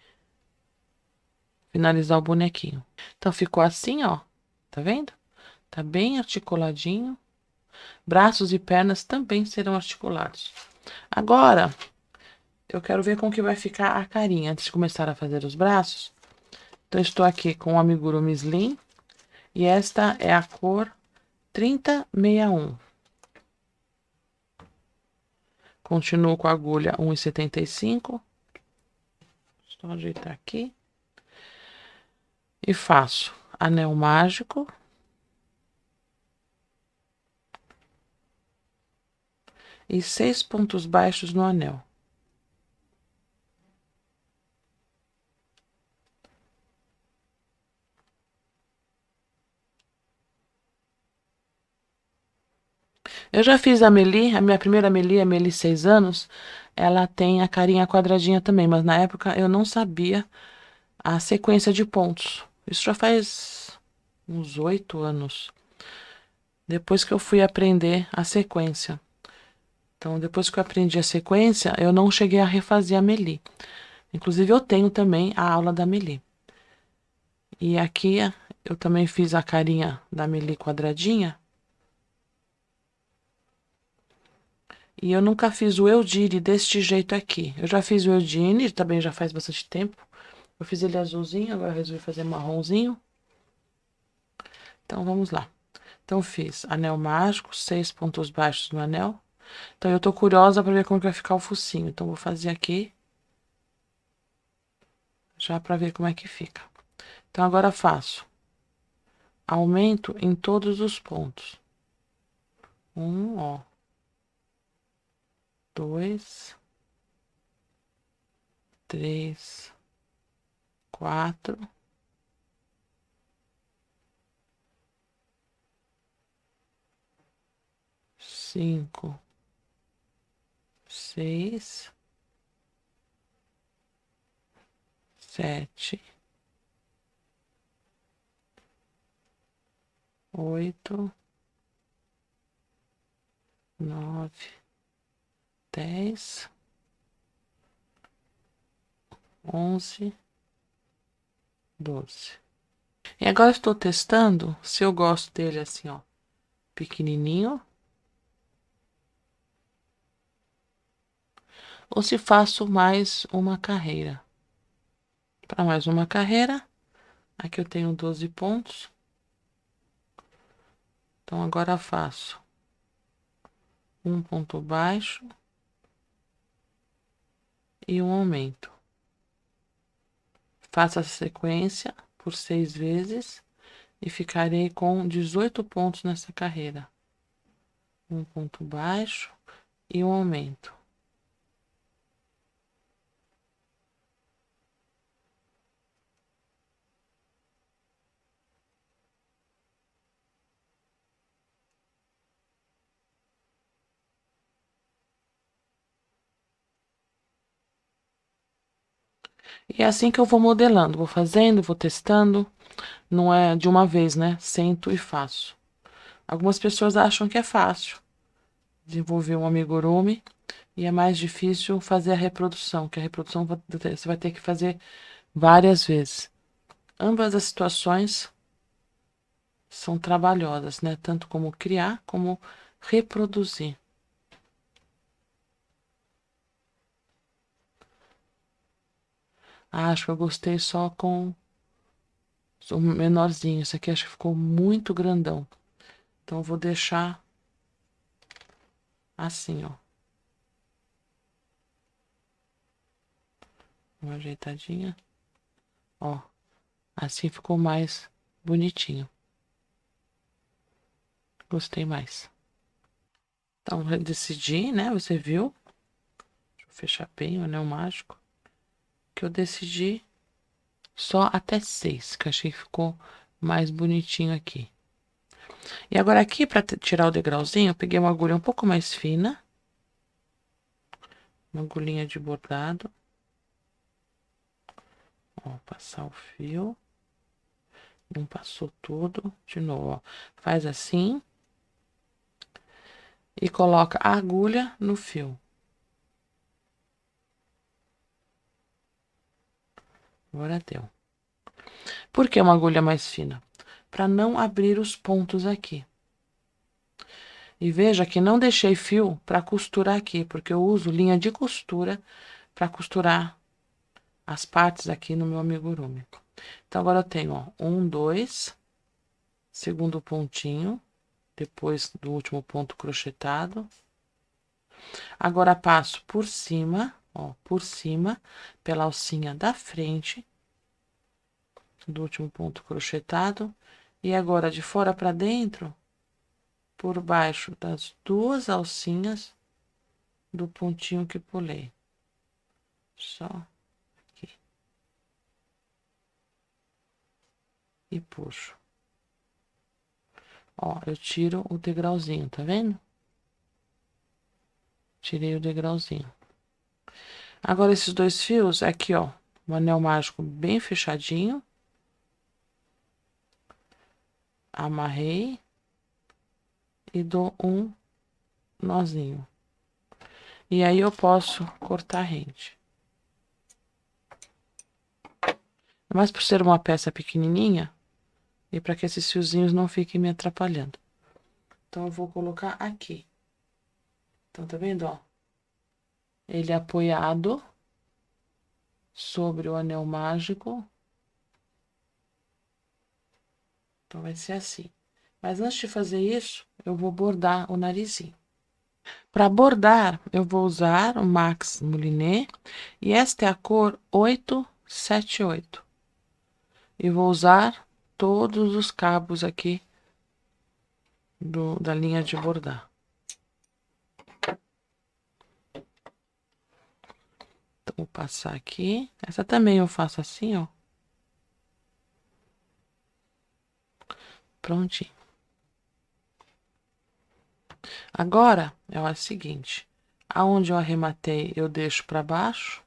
finalizar o bonequinho. Então, ficou assim, ó. Tá vendo? Tá bem articuladinho. Braços e pernas também serão articulados. Agora, eu quero ver como que vai ficar a carinha antes de começar a fazer os braços. Então, estou aqui com o amigurumi Slim. E esta é a cor 3061. Continuo com a agulha 1,75. Só ajeitar aqui. E faço anel mágico. E 6 pontos baixos no anel. Eu já fiz a Meli, a minha primeira Meli, a Meli 6 anos. Ela tem a carinha quadradinha também, mas na época eu não sabia a sequência de pontos. Isso já faz uns 8 anos. Depois que eu fui aprender a sequência. Então, depois que eu aprendi a sequência, eu não cheguei a refazer a Meli. Inclusive, eu tenho também a aula da Meli. E aqui eu também fiz a carinha da Meli quadradinha. E eu nunca fiz o Eudire deste jeito aqui. Eu já fiz o Eudine, também já faz bastante tempo. Eu fiz ele azulzinho, agora eu resolvi fazer marronzinho. Então, vamos lá. Então, fiz anel mágico, 6 pontos baixos no anel. Então, eu tô curiosa para ver como que vai ficar o focinho. Então, vou fazer aqui. Já para ver como é que fica. Então, agora faço aumento em todos os pontos. Ó. 2, 3, 4, 5, 6, 7, 8, 9, 10, 11, 12. E agora estou testando se eu gosto dele assim, ó, pequenininho, ou se faço mais uma carreira. Para mais uma carreira, aqui eu tenho 12 pontos. Então, agora faço um ponto baixo e um aumento. Faço a sequência por 6 vezes e ficarei com 18 pontos nessa carreira. Um ponto baixo e um aumento. E é assim que eu vou modelando, vou fazendo, vou testando. Não é de uma vez, né? Sento e faço. Algumas pessoas acham que é fácil desenvolver um amigurumi, E é mais difícil fazer a reprodução, que a reprodução você vai ter que fazer várias vezes. Ambas as situações são trabalhosas, né? Tanto como criar como reproduzir. Ah, acho que eu gostei só com o menorzinho. Esse aqui acho que ficou muito grandão. Então, eu vou deixar assim, ó. Uma ajeitadinha. Ó, assim ficou mais bonitinho. Gostei mais. Então, eu decidi, né? Você viu? Deixa eu fechar bem o anel mágico. Que eu decidi só até 6, que eu achei que ficou mais bonitinho aqui. E agora aqui, para tirar o degrauzinho, eu peguei uma agulha um pouco mais fina. Uma agulhinha de bordado. Ó, passar o fio. Não passou tudo. De novo, ó. Faz assim. E coloca a agulha no fio. Agora deu. Por que uma agulha mais fina? Para não abrir os pontos aqui. E veja que não deixei fio para costurar aqui, porque eu uso linha de costura para costurar as partes aqui no meu amigurumi. Então, agora eu tenho, ó, 1, 2, segundo pontinho, depois do último ponto crochetado. Agora, passo por cima, ó, por cima, pela alcinha da frente, do último ponto crochetado. E agora, de fora para dentro, por baixo das duas alcinhas do pontinho que pulei. Só aqui. E puxo. Ó, eu tiro o degrauzinho, tá vendo? Tirei o degrauzinho. Agora, esses dois fios, aqui, ó, o anel mágico bem fechadinho. Amarrei. E dou um nozinho. E aí, eu posso cortar a rente. Mas por ser uma peça pequenininha, e para que esses fiozinhos não fiquem me atrapalhando. Então, eu vou colocar aqui. Então, tá vendo, ó? Ele é apoiado sobre o anel mágico. Então, vai ser assim. Mas antes de fazer isso, eu vou bordar o narizinho. Para bordar, eu vou usar o Max Moulinet. E esta é a cor 878. E vou usar todos os cabos aqui da linha de bordar. Então, vou passar aqui. Essa também eu faço assim, ó. Prontinho. Agora, é o seguinte. Aonde eu arrematei, eu deixo para baixo.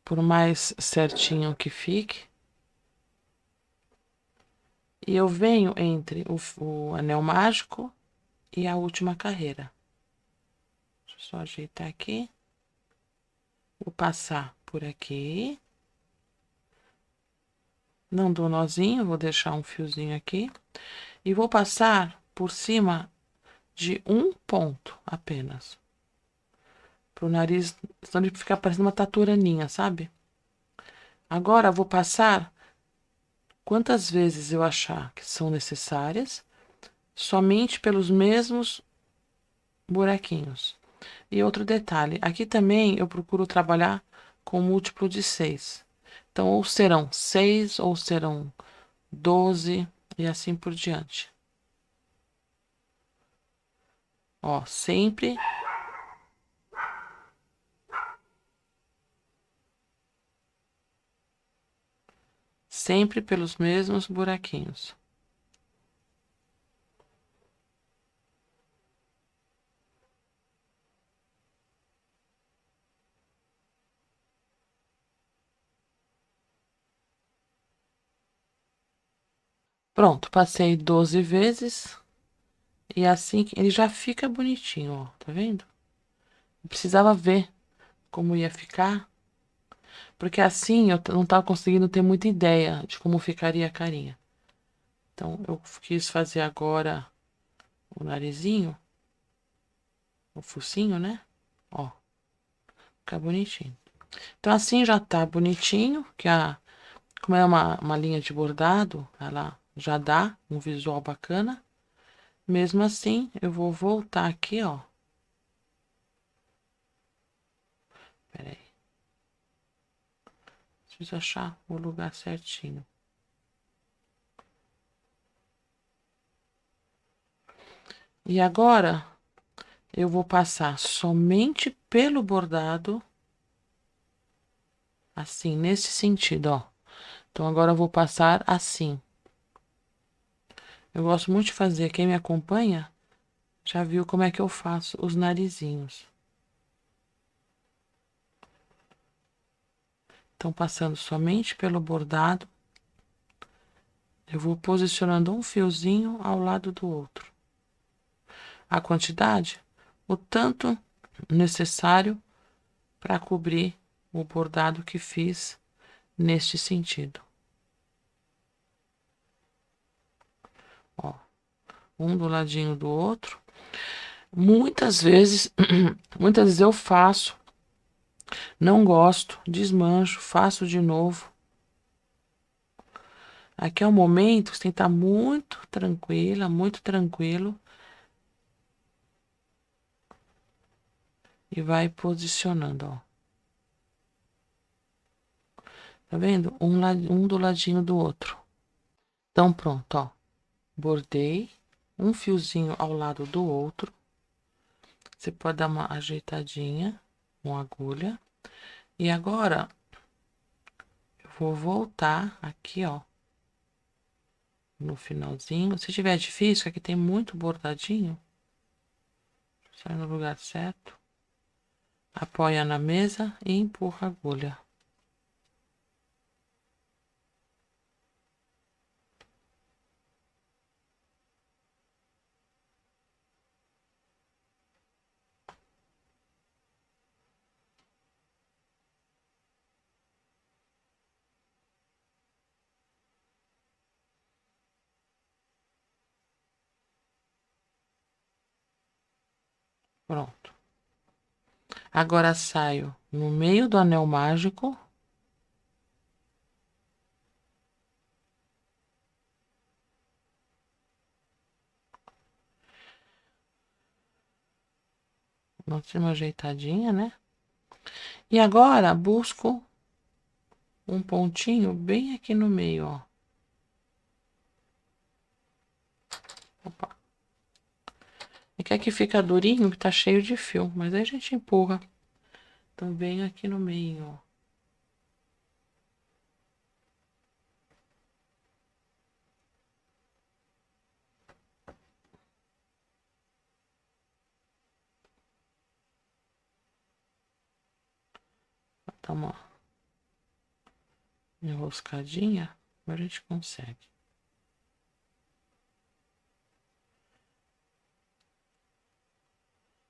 Por mais certinho que fique. E eu venho entre o anel mágico e a última carreira. Deixa eu só ajeitar aqui. Vou passar por aqui. Não dou nozinho, vou deixar um fiozinho aqui. E vou passar por cima de um ponto apenas. Pro nariz, senão ele ficar parecendo uma taturaninha, sabe? Agora, vou passar quantas vezes eu achar que são necessárias, somente pelos mesmos buraquinhos. E outro detalhe, aqui também eu procuro trabalhar com múltiplo de 6. Então, ou serão 6, ou serão 12, e assim por diante. Ó, sempre pelos mesmos buraquinhos. Pronto, passei 12 vezes. E assim ele já fica bonitinho, ó, tá vendo? Eu precisava ver como ia ficar, porque assim eu não tava conseguindo ter muita ideia de como ficaria a carinha. Então eu quis fazer agora o narizinho, o focinho, né? Ó, fica bonitinho. Então assim já tá bonitinho, que como é uma linha de bordado, ela já dá um visual bacana. Mesmo assim, eu vou voltar aqui, ó. Pera aí. Preciso achar o lugar certinho. E agora, eu vou passar somente pelo bordado, assim, nesse sentido, ó. Então, agora eu vou passar assim. Eu gosto muito de fazer, quem me acompanha já viu como é que eu faço os narizinhos. Então, passando somente pelo bordado, eu vou posicionando um fiozinho ao lado do outro. A quantidade, o tanto necessário para cobrir o bordado que fiz neste sentido. Ó, um do ladinho do outro. Muitas vezes, muitas vezes eu faço, não gosto, desmancho, faço de novo. Aqui é o momento, você tem que estar muito tranquila, muito tranquilo. E vai posicionando, ó. Tá vendo? Um do ladinho do outro. Então, pronto, ó. Bordei um fiozinho ao lado do outro. Você pode dar uma ajeitadinha com agulha. E agora, eu vou voltar aqui, ó. No finalzinho. Se tiver difícil, que aqui tem muito bordadinho. Sai no lugar certo. Apoia na mesa e empurra a agulha. Pronto. Agora saio no meio do anel mágico. Vamos dar uma ajeitadinha, né? E agora busco um pontinho bem aqui no meio, ó. Opa. E que aqui fica durinho, que tá cheio de fio, mas aí a gente empurra. Então vem aqui no meio, ó. Dá uma enroscadinha, agora a gente consegue.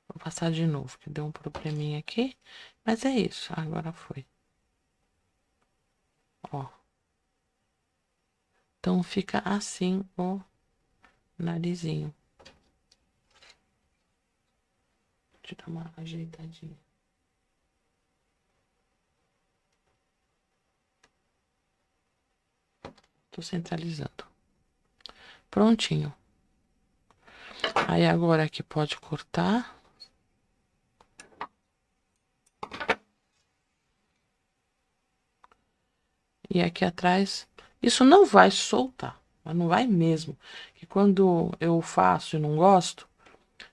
Vou passar de novo, que deu um probleminha aqui. Mas é isso, agora foi. Ó. Então fica assim o narizinho. Deixa eu dar uma ajeitadinha. Tô centralizando. Prontinho. Aí agora aqui pode cortar. E aqui atrás, isso não vai soltar, mas não vai mesmo. Que quando eu faço e não gosto,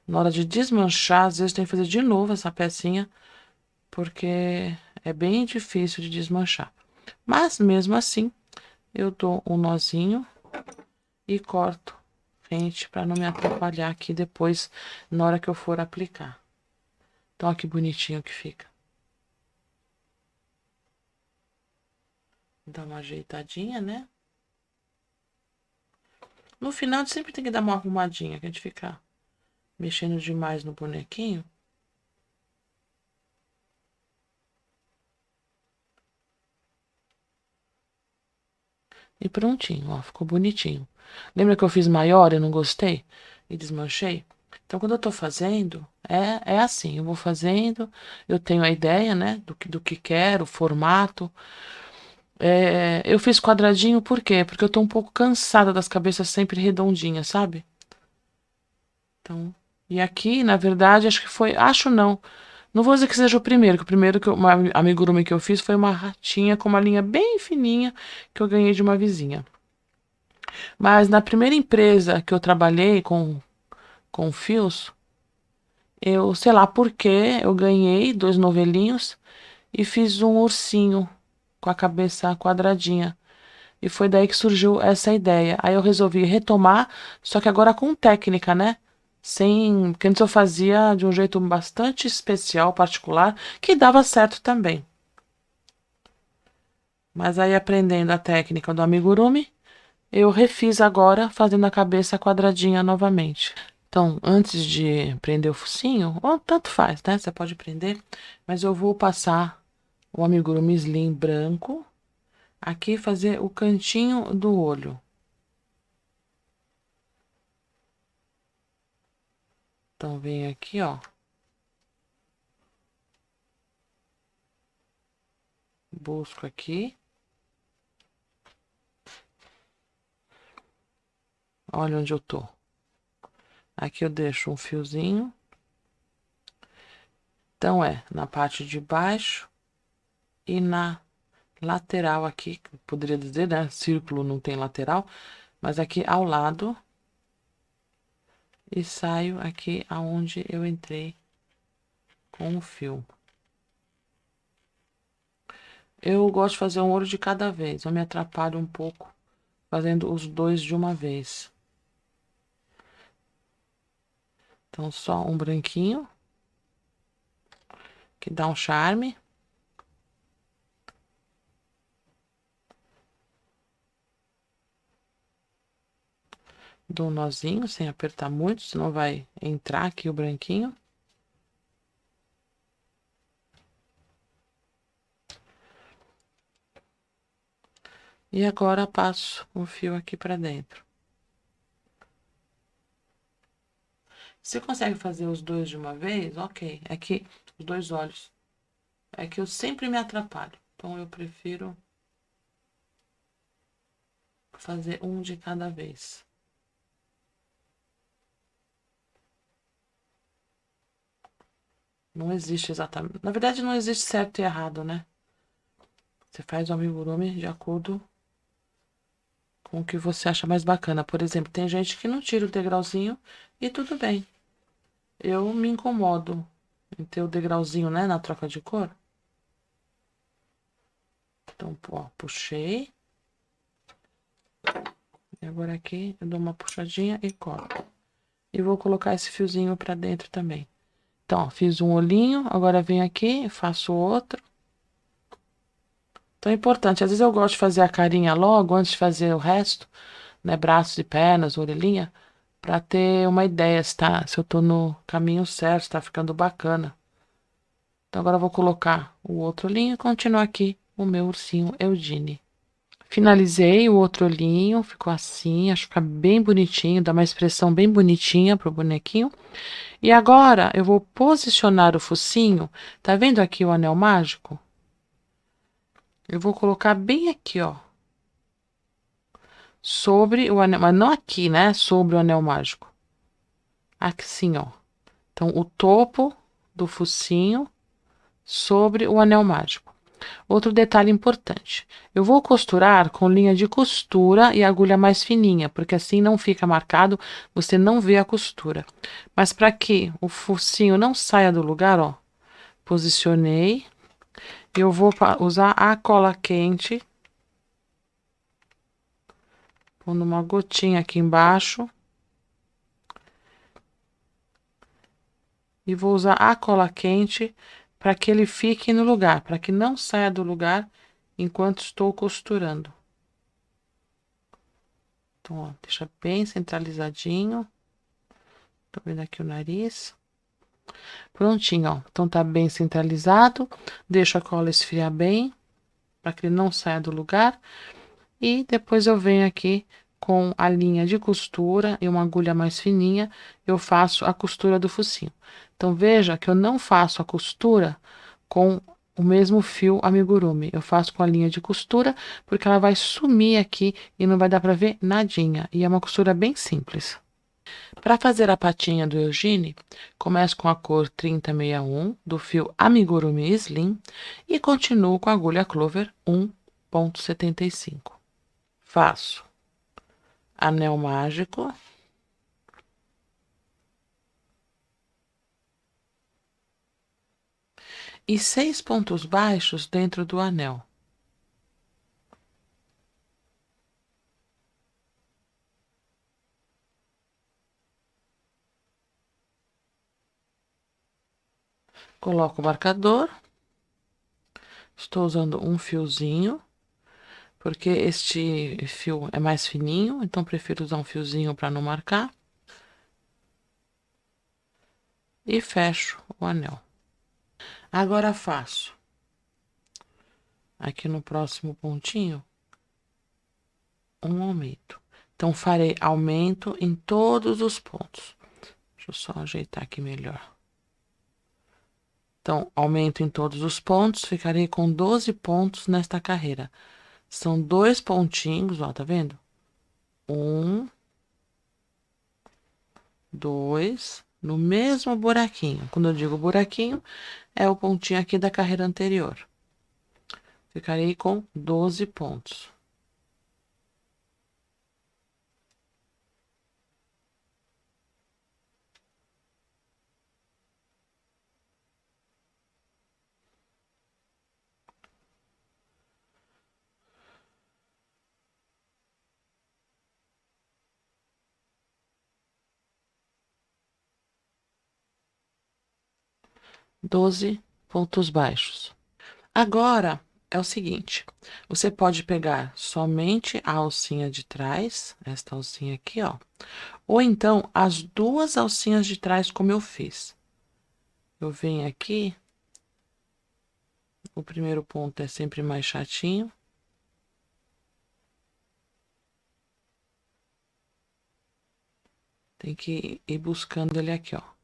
na hora de desmanchar, às vezes tem que fazer de novo essa pecinha, porque é bem difícil de desmanchar. Mas mesmo assim, eu dou um nozinho e corto rente para não me atrapalhar aqui depois na hora que eu for aplicar. Então, olha que bonitinho que fica. Dá uma ajeitadinha, né? No final, sempre tem que dar uma arrumadinha, que a gente fica mexendo demais no bonequinho. E prontinho, ó, ficou bonitinho. Lembra que eu fiz maior e não gostei? E desmanchei? Então, quando eu tô fazendo, é assim, eu vou fazendo, eu tenho a ideia, né, do que quero, o formato. Eu fiz quadradinho por quê? Porque eu tô um pouco cansada das cabeças sempre redondinhas, sabe? Então, e aqui, na verdade, acho que foi, acho não. Não vou dizer que seja o primeiro, que o primeiro uma amigurumi que eu fiz foi uma ratinha com uma linha bem fininha que eu ganhei de uma vizinha. Mas na primeira empresa que eu trabalhei com fios, eu sei lá por quê, eu ganhei dois novelinhos e fiz um ursinho com a cabeça quadradinha. E foi daí que surgiu essa ideia. Aí eu resolvi retomar, só que agora com técnica, né? Sem, porque antes eu fazia de um jeito bastante especial, particular, que dava certo também. Mas aí aprendendo a técnica do amigurumi, eu refiz agora fazendo a cabeça quadradinha novamente. Então, antes de prender o focinho, ou tanto faz, né? Você pode prender, mas eu vou passar o amigurumi slim branco aqui e fazer o cantinho do olho. Então, vem aqui, ó. Busco aqui. Olha onde eu tô. Aqui eu deixo um fiozinho. Então, na parte de baixo e na lateral aqui, poderia dizer, né? Círculo não tem lateral, mas aqui ao lado. E saio aqui aonde eu entrei com o fio. Eu gosto de fazer um olho de cada vez. Eu me atrapalho um pouco fazendo os dois de uma vez. Então, só um branquinho, que dá um charme. Dou um nozinho, sem apertar muito, senão vai entrar aqui o branquinho. E agora passo o fio aqui pra dentro. Se consegue fazer os dois de uma vez, ok. É que os dois olhos. É que eu sempre me atrapalho. Então, eu prefiro fazer um de cada vez. Não existe exatamente. Na verdade, não existe certo e errado, né? Você faz o amigurumi de acordo com o que você acha mais bacana. Por exemplo, tem gente que não tira o degrauzinho e tudo bem. Eu me incomodo em ter o degrauzinho, né, na troca de cor. Então, ó, puxei. E agora aqui eu dou uma puxadinha e corto. E vou colocar esse fiozinho pra dentro também. Então, ó, fiz um olhinho, agora venho aqui, faço outro. Então é importante, às vezes eu gosto de fazer a carinha logo, antes de fazer o resto, né, braços e pernas, orelhinha, pra ter uma ideia se eu tô no caminho certo, se tá ficando bacana. Então agora eu vou colocar o outro olhinho e continuar aqui o meu ursinho Eugenie. Finalizei o outro olhinho, ficou assim, acho que fica bem bonitinho, dá uma expressão bem bonitinha pro bonequinho. E agora eu vou posicionar o focinho, tá vendo aqui o anel mágico? Eu vou colocar bem aqui, ó. Sobre o anel, mas não aqui, né? Sobre o anel mágico. Aqui sim, ó. Então, o topo do focinho sobre o anel mágico. Outro detalhe importante. Eu vou costurar com linha de costura e agulha mais fininha, porque assim não fica marcado, você não vê a costura. Mas para que o focinho não saia do lugar, ó, posicionei. Eu vou usar a cola quente, pondo uma gotinha aqui embaixo. E vou usar a cola quente para que ele fique no lugar, para que não saia do lugar enquanto estou costurando. Então, ó, deixa bem centralizadinho. Tô vendo aqui o nariz. Prontinho, ó. Então tá bem centralizado. Deixa a cola esfriar bem, para que ele não saia do lugar. E depois eu venho aqui com a linha de costura e uma agulha mais fininha, eu faço a costura do focinho. Então, veja que eu não faço a costura com o mesmo fio amigurumi. Eu faço com a linha de costura, porque ela vai sumir aqui e não vai dar para ver nadinha. E é uma costura bem simples. Para fazer a patinha do Eugene, começo com a cor 3061 do fio amigurumi slim e continuo com a agulha clover 1,75. Faço anel mágico, e 6 pontos baixos dentro do anel. Coloco o marcador. Estou usando um fiozinho, porque este fio é mais fininho, então prefiro usar um fiozinho para não marcar. E fecho o anel. Agora faço aqui no próximo pontinho um aumento. Então, farei aumento em todos os pontos. Deixa eu só ajeitar aqui melhor. Então, aumento em todos os pontos, ficarei com 12 pontos nesta carreira. São 2 pontinhos, ó, tá vendo? 1, 2, no mesmo buraquinho. Quando eu digo buraquinho, é o pontinho aqui da carreira anterior. Ficarei com 12 pontos. Doze pontos baixos. Agora é o seguinte, você pode pegar somente a alcinha de trás, esta alcinha aqui, ó, ou então as duas alcinhas de trás, como eu fiz. Eu venho aqui, o primeiro ponto é sempre mais chatinho. Tem que ir buscando ele aqui, ó.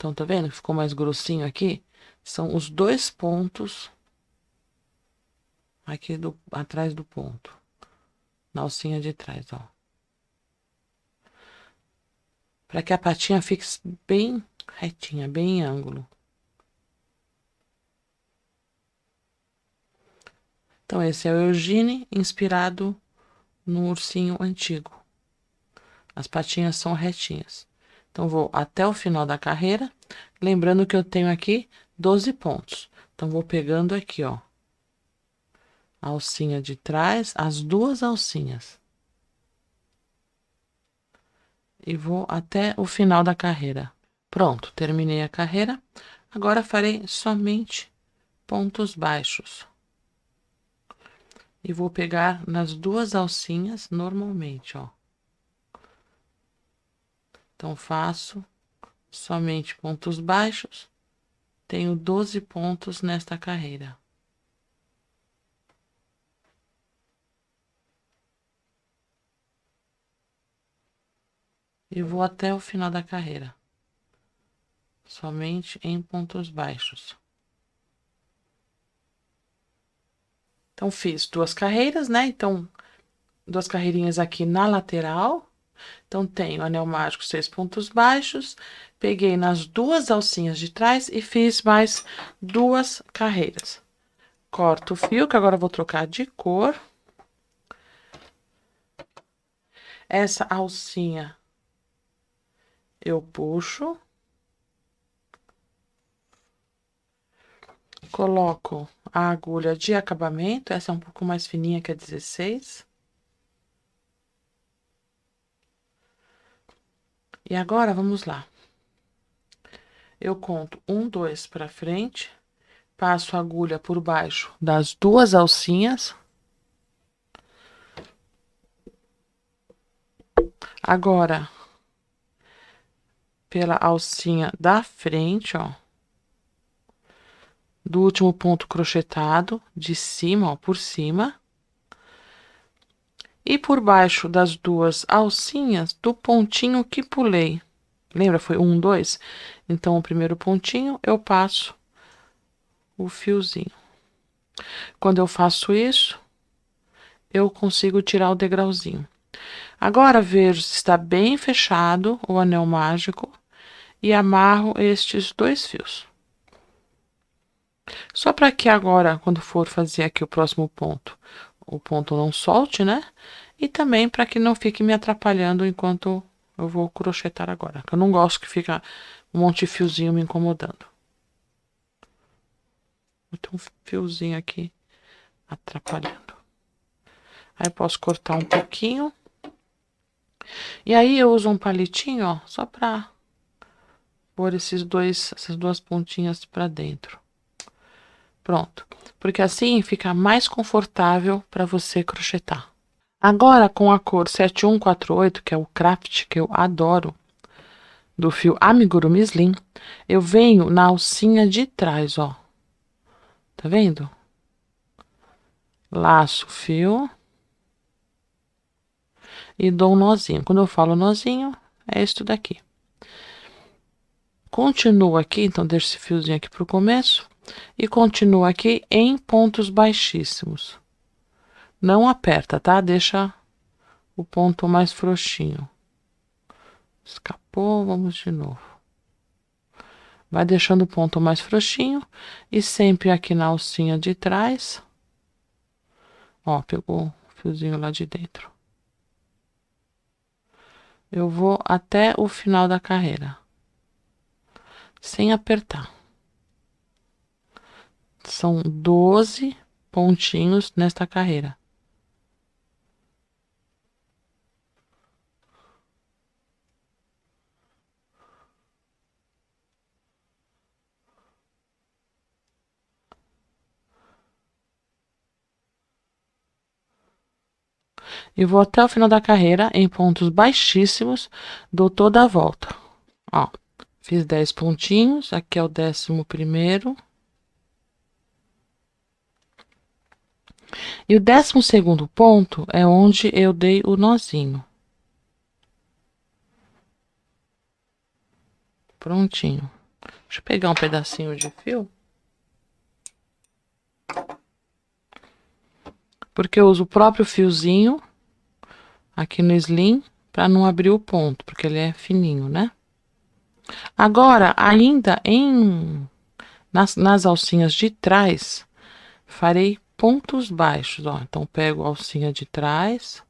Então, tá vendo que ficou mais grossinho aqui? São os 2 pontos aqui atrás do ponto, na alcinha de trás, ó. Para que a patinha fique bem retinha, bem em ângulo. Então, esse é o Eugene inspirado no ursinho antigo. As patinhas são retinhas. Então, vou até o final da carreira, lembrando que eu tenho aqui 12 pontos. Então, vou pegando aqui, ó, a alcinha de trás, as duas alcinhas. E vou até o final da carreira. Pronto, terminei a carreira. Agora farei somente pontos baixos. E vou pegar nas duas alcinhas normalmente, ó. Então, faço somente pontos baixos. Tenho 12 pontos nesta carreira. E vou até o final da carreira. Somente em pontos baixos. Então, fiz 2 carreiras, né? Então, 2 carreirinhas aqui na lateral. Então, tenho anel mágico 6 pontos baixos. Peguei nas duas alcinhas de trás e fiz mais 2 carreiras. Corto o fio, que agora eu vou trocar de cor. Essa alcinha eu puxo. Coloco a agulha de acabamento, essa é um pouco mais fininha que a 16. E agora, vamos lá. Eu conto 1, 2 para frente, passo a agulha por baixo das duas alcinhas. Agora, pela alcinha da frente, ó, do último ponto crochetado, de cima, ó, por cima. E por baixo das duas alcinhas, do pontinho que pulei. Lembra? Foi um, dois? Então, o primeiro pontinho, eu passo o fiozinho. Quando eu faço isso, eu consigo tirar o degrauzinho. Agora, vejo se está bem fechado o anel mágico e amarro estes dois fios. Só para que agora, quando for fazer aqui o próximo ponto, o ponto não solte, né? E também para que não fique me atrapalhando enquanto eu vou crochetar agora. Eu não gosto que fica um monte de fiozinho me incomodando. Tem um fiozinho aqui atrapalhando. Aí posso cortar um pouquinho. E aí eu uso um palitinho, ó, só para pôr essas duas pontinhas para dentro. Pronto. Porque assim fica mais confortável para você crochetar. Agora, com a cor 7148, que é o craft que eu adoro, do fio Amigurumi Slim, eu venho na alcinha de trás, ó. Tá vendo? Laço o fio e dou um nozinho. Quando eu falo nozinho, é isso daqui. Continuo aqui, então deixo esse fiozinho aqui pro começo e continuo aqui em pontos baixíssimos. Não aperta, tá? Deixa o ponto mais frouxinho. Escapou, vamos de novo. Vai deixando o ponto mais frouxinho e sempre aqui na alcinha de trás. Ó, pegou o fiozinho lá de dentro. Eu vou até o final da carreira, sem apertar. São 12 pontinhos nesta carreira. E vou até o final da carreira em pontos baixíssimos, dou toda a volta. Ó, fiz 10 pontinhos, aqui é o 11º. E o 12º ponto é onde eu dei o nozinho. Prontinho. Deixa eu pegar um pedacinho de fio. Porque eu uso o próprio fiozinho aqui no slim para não abrir o ponto, porque ele é fininho, né? Agora, ainda nas alcinhas de trás, farei pontos baixos, ó. Então, pego a alcinha de trás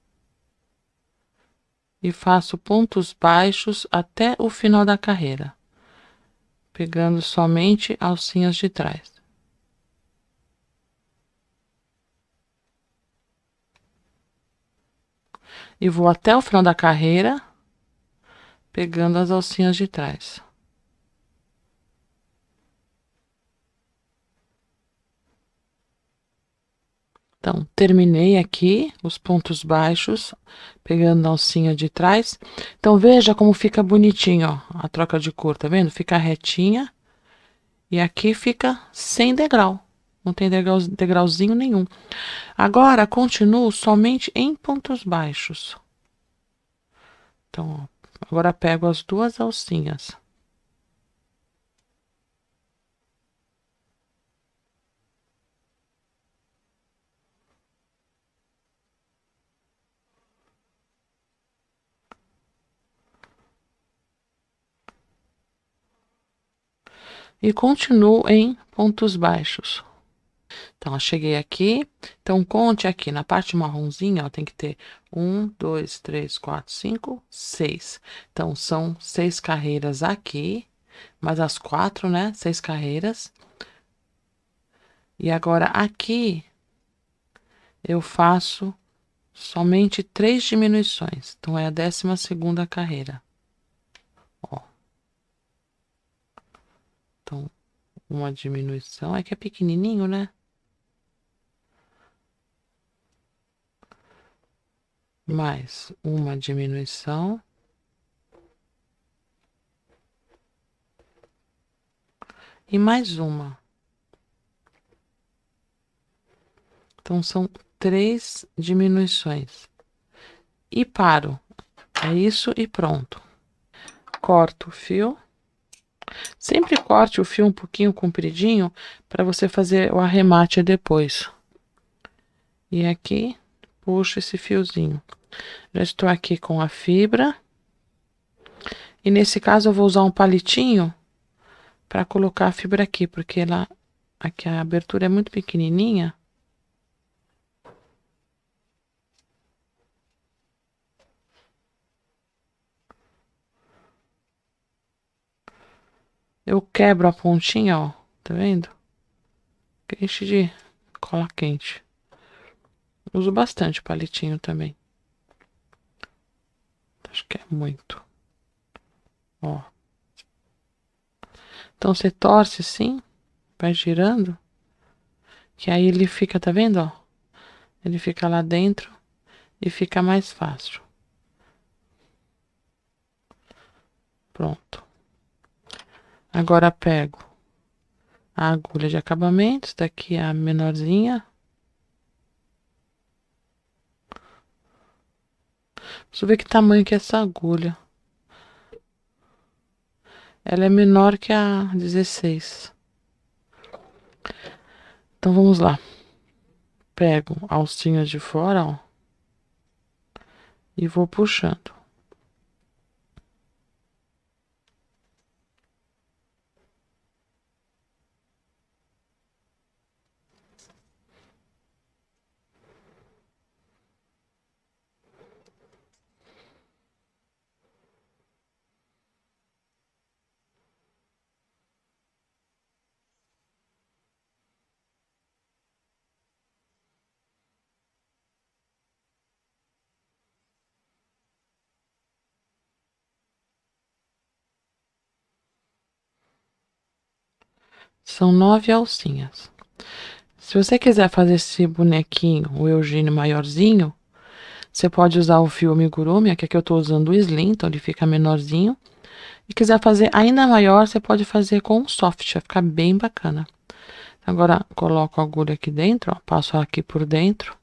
e faço pontos baixos até o final da carreira, pegando somente alcinhas de trás. E vou até o final da carreira, pegando as alcinhas de trás. Então, terminei aqui os pontos baixos, pegando a alcinha de trás. Então, veja como fica bonitinho, ó, a troca de cor, tá vendo? Fica retinha e aqui fica sem degrau. Não tem degrauzinho nenhum. Agora, continuo somente em pontos baixos. Então, ó, agora pego as duas alcinhas. E continuo em pontos baixos. Então, eu cheguei aqui. Então, conte aqui na parte marronzinha, ó, tem que ter 1, 2, 3, 4, 5, 6. Então, são 6 carreiras aqui, mais as 4, né? 6 carreiras. E agora aqui eu faço somente 3 diminuições. Então, é a 12ª carreira. Ó. Então, uma diminuição. É que é pequenininho, né? Mais uma diminuição. E mais uma. Então, são 3 diminuições. e paro. É isso e pronto. Corto o fio. Sempre corte o fio um pouquinho compridinho para você fazer o arremate depois. E aqui, puxo esse fiozinho. Já estou aqui com a fibra. E nesse caso eu vou usar um palitinho para colocar a fibra aqui, porque ela, aqui a abertura é muito pequenininha. Eu quebro a pontinha, ó, tá vendo? Enche de cola quente. Uso bastante palitinho também. Acho que é muito. Ó. Então você torce assim, vai girando, que aí ele fica, tá vendo, ó? Ele fica lá dentro e fica mais fácil. Pronto. Agora pego a agulha de acabamento, daqui é a menorzinha. Deixa eu ver que tamanho que é essa agulha. Ela é menor que a 16. Então vamos lá. Pego a alcinha de fora, ó, e vou puxando. São 9 alcinhas. Se você quiser fazer esse bonequinho, o Eugênio maiorzinho, você pode usar o fio amigurumi, aqui que eu tô usando o slim, então ele fica menorzinho. E quiser fazer ainda maior, você pode fazer com um soft, vai ficar bem bacana. Agora, coloco a agulha aqui dentro, ó, passo aqui por dentro.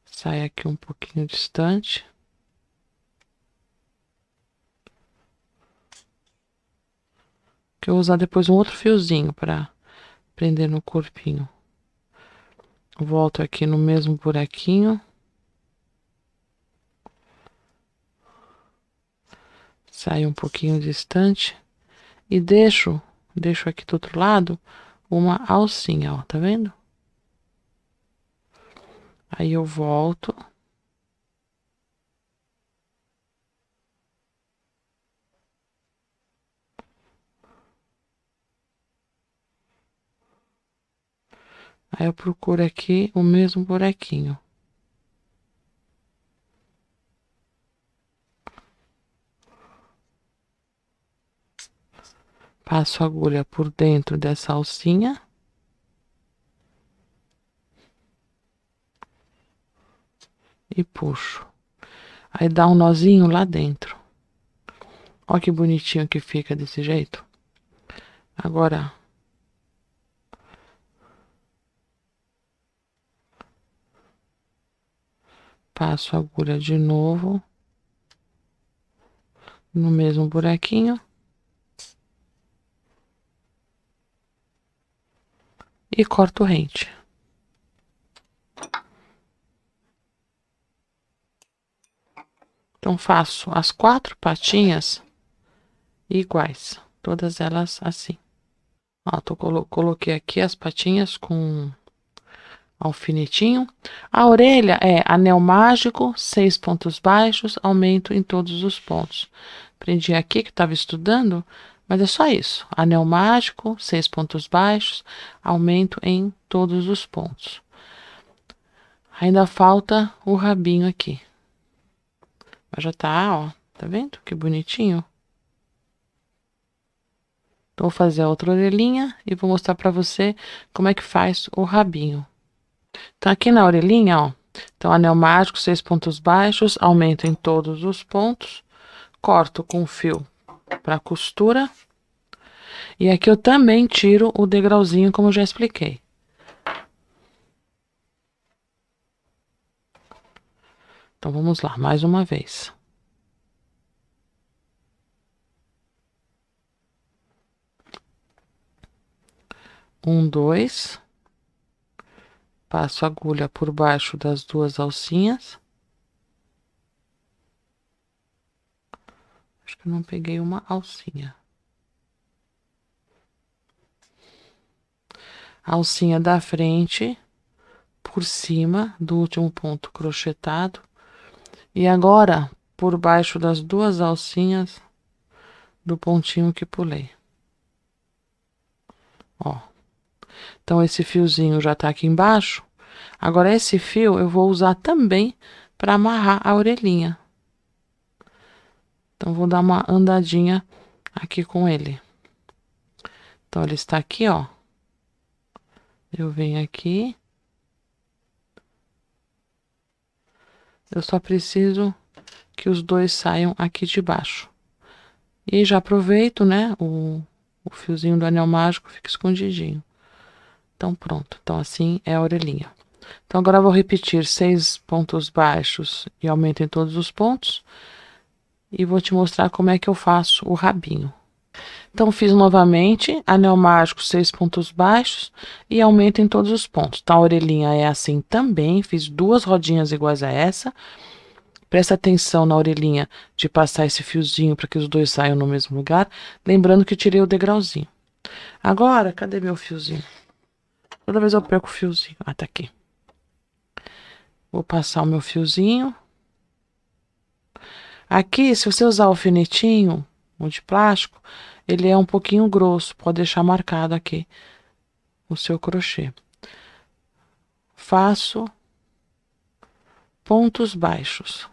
Sai aqui um pouquinho distante. Que eu vou usar depois um outro fiozinho para prender no corpinho. Volto aqui no mesmo buraquinho. Saio um pouquinho distante. E deixo aqui do outro lado uma alcinha, ó, tá vendo? Aí eu volto. Aí eu procuro aqui o mesmo buraquinho. Passo a agulha por dentro dessa alcinha. E puxo. Aí dá um nozinho lá dentro. Ó que bonitinho que fica desse jeito. Agora, passo a agulha de novo no mesmo buraquinho e corto rente. Então faço as 4 patinhas iguais, todas elas assim. Ó, coloquei aqui as patinhas com alfinetinho. A orelha é anel mágico, 6 pontos baixos, aumento em todos os pontos. Prendi aqui que estava estudando, mas é só isso. Anel mágico, 6 pontos baixos, aumento em todos os pontos. Ainda falta o rabinho aqui. Mas já tá, ó, tá vendo que bonitinho? Então, vou fazer a outra orelhinha e vou mostrar pra você como é que faz o rabinho. Então, aqui na orelhinha, ó, então anel mágico, 6 pontos baixos, aumento em todos os pontos, corto com fio para costura. E aqui eu também tiro o degrauzinho, como eu já expliquei. Então, vamos lá, mais uma vez. Um, dois. Passo a agulha por baixo das duas alcinhas. Acho que eu não peguei uma alcinha. Alcinha da frente, por cima do último ponto crochetado. E agora, por baixo das duas alcinhas do pontinho que pulei. Ó. Então, esse fiozinho já tá aqui embaixo. Agora, esse fio eu vou usar também para amarrar a orelhinha. Então, vou dar uma andadinha aqui com ele. Então, ele está aqui, ó. Eu venho aqui. Eu só preciso que os dois saiam aqui de baixo. E já aproveito, né, o fiozinho do anel mágico fica escondidinho. Então, pronto. Então, assim é a orelhinha. Então, agora eu vou repetir 6 pontos baixos e aumento em todos os pontos. E vou te mostrar como é que eu faço o rabinho. Então, fiz novamente anel mágico, 6 pontos baixos e aumento em todos os pontos. Então, a orelhinha é assim também. Fiz 2 rodinhas iguais a essa. Presta atenção na orelhinha de passar esse fiozinho para que os dois saiam no mesmo lugar. Lembrando que tirei o degrauzinho. Agora, cadê meu fiozinho? Toda vez eu perco o fiozinho. Ah, tá aqui. Vou passar o meu fiozinho. Aqui, se você usar o alfinetinho, o de plástico, ele é um pouquinho grosso. Pode deixar marcado aqui o seu crochê. Faço pontos baixos.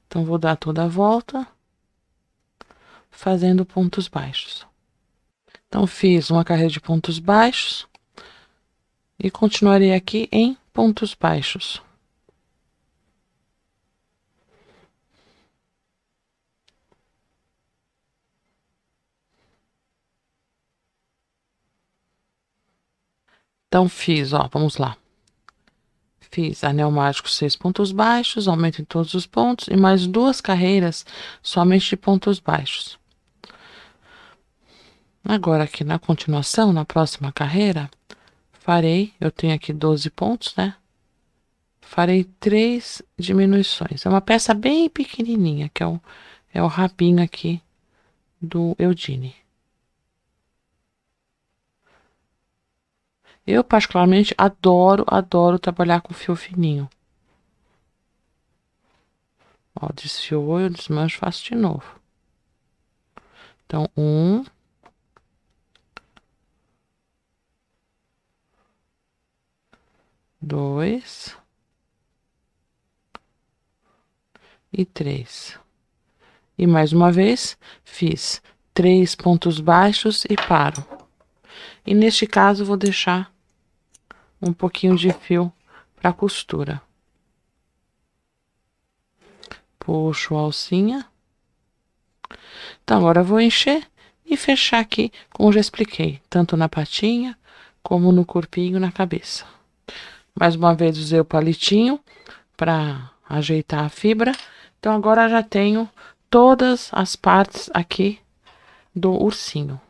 Então, vou dar toda a volta, fazendo pontos baixos. Então, fiz uma carreira de pontos baixos e continuarei aqui em pontos baixos. Então, fiz, ó, vamos lá. Fiz anel mágico 6 pontos baixos, aumento em todos os pontos e mais 2 carreiras somente de pontos baixos. Agora, aqui na continuação, na próxima carreira, farei, eu tenho aqui 12 pontos, né? Farei 3 diminuições. É uma peça bem pequenininha, que é o rabinho aqui do Eudine. Eu, particularmente, adoro trabalhar com fio fininho. Ó, desfiou, eu desmancho, faço de novo. Então, 1, 2 e 3. E mais uma vez, fiz 3 pontos baixos e paro. E neste caso, vou deixar um pouquinho de fio para costura. Puxo a alcinha. Então, agora eu vou encher e fechar aqui, como já expliquei, tanto na patinha como no corpinho e na cabeça. Mais uma vez, usei o palitinho para ajeitar a fibra. Então, agora já tenho todas as partes aqui do ursinho.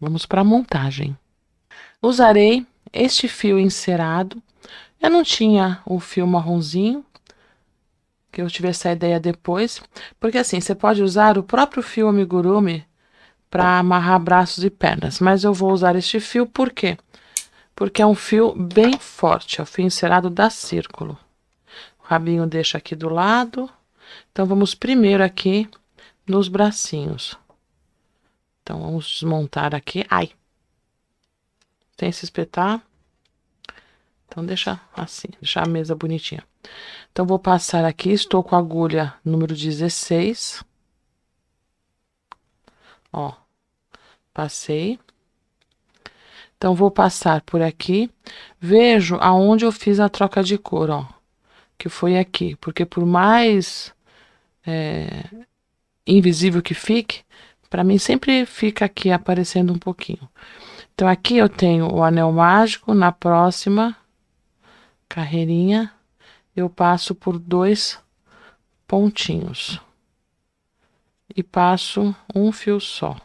Vamos para a montagem. Usarei este fio encerado. Eu não tinha o fio marronzinho, que eu tive essa ideia depois, porque assim, você pode usar o próprio fio amigurumi para amarrar braços e pernas, mas eu vou usar este fio, por quê? Porque é um fio bem forte, é o fio encerado da Círculo. O rabinho deixa aqui do lado. Então, vamos primeiro aqui nos bracinhos. Então, vamos desmontar aqui. Ai! Sem se espetar. Então, deixa assim, deixar a mesa bonitinha. Então, vou passar aqui, estou com a agulha número 16. Ó, passei. Então, vou passar por aqui. Vejo aonde eu fiz a troca de cor, ó. Que foi aqui. Porque por mais invisível que fique, para mim sempre fica aqui aparecendo um pouquinho. Então, aqui eu tenho o anel mágico, na próxima carreirinha, eu passo por 2 pontinhos. E passo um fio só.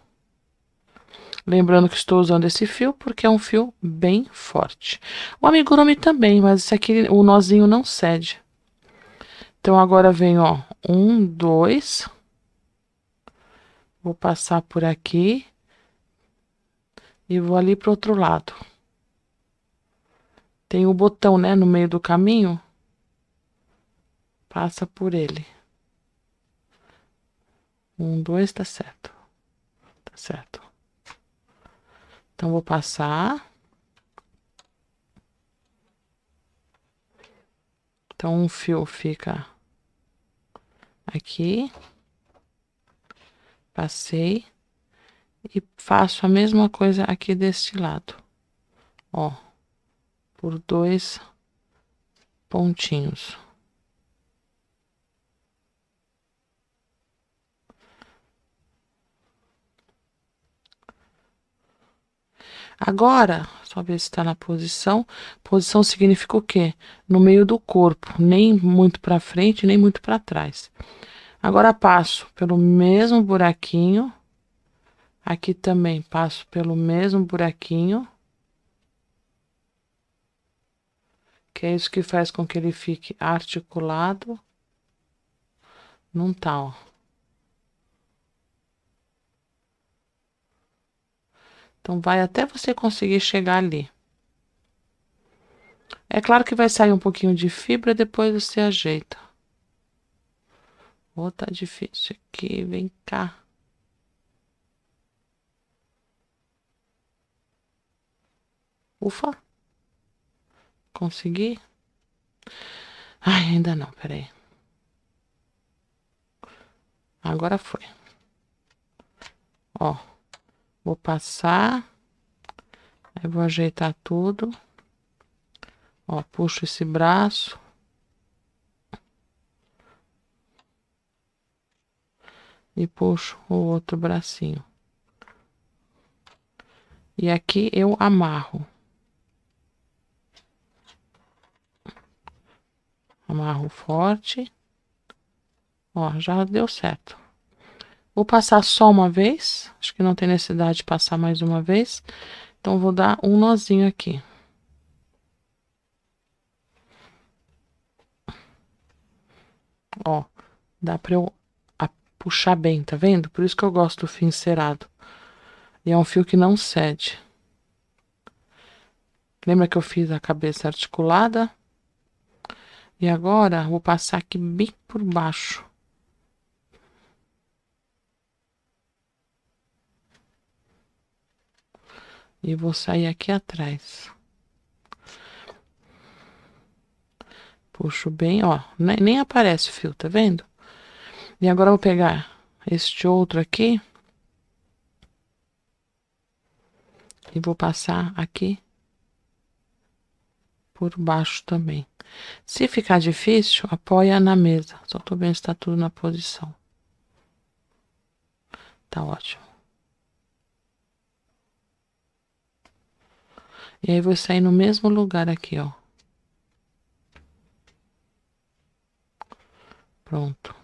Lembrando que estou usando esse fio porque é um fio bem forte. O amigurumi também, mas esse aqui, o nozinho não cede. Então, agora vem, ó, 1, 2. Vou passar por aqui. E vou ali pro outro lado. Tem o botão, né, no meio do caminho. Passa por ele. 1, 2, tá certo. Tá certo. Então, vou passar. Então, um fio fica aqui. Passei. E faço a mesma coisa aqui deste lado. Ó, por 2 pontinhos. Agora, só ver se tá na posição. Posição significa o quê? No meio do corpo, nem muito para frente, nem muito para trás. Agora passo pelo mesmo buraquinho. Aqui também passo pelo mesmo buraquinho. Que é isso que faz com que ele fique articulado. Não tá, ó. Então, vai até você conseguir chegar ali. É claro que vai sair um pouquinho de fibra, depois você ajeita. Ô, tá difícil aqui, vem cá. Ufa. Consegui? Ai, ainda não, peraí. Agora foi. Ó, vou passar. Aí vou ajeitar tudo. Ó, puxo esse braço. E puxo o outro bracinho. E aqui eu amarro. Amarro forte. Ó, já deu certo. Vou passar só uma vez. Acho que não tem necessidade de passar mais uma vez. Então, vou dar um nozinho aqui. Ó, dá pra eu puxar bem, tá vendo? Por isso que eu gosto do fio encerado. E é um fio que não cede. Lembra que eu fiz a cabeça articulada? E agora, vou passar aqui bem por baixo. E vou sair aqui atrás. Puxo bem, ó. Nem aparece o fio, tá vendo? E agora eu vou pegar este outro aqui. E vou passar aqui por baixo também. Se ficar difícil, apoia na mesa. Só tô vendo se tá tudo na posição. Tá ótimo. E aí, vou sair no mesmo lugar aqui, ó. Pronto.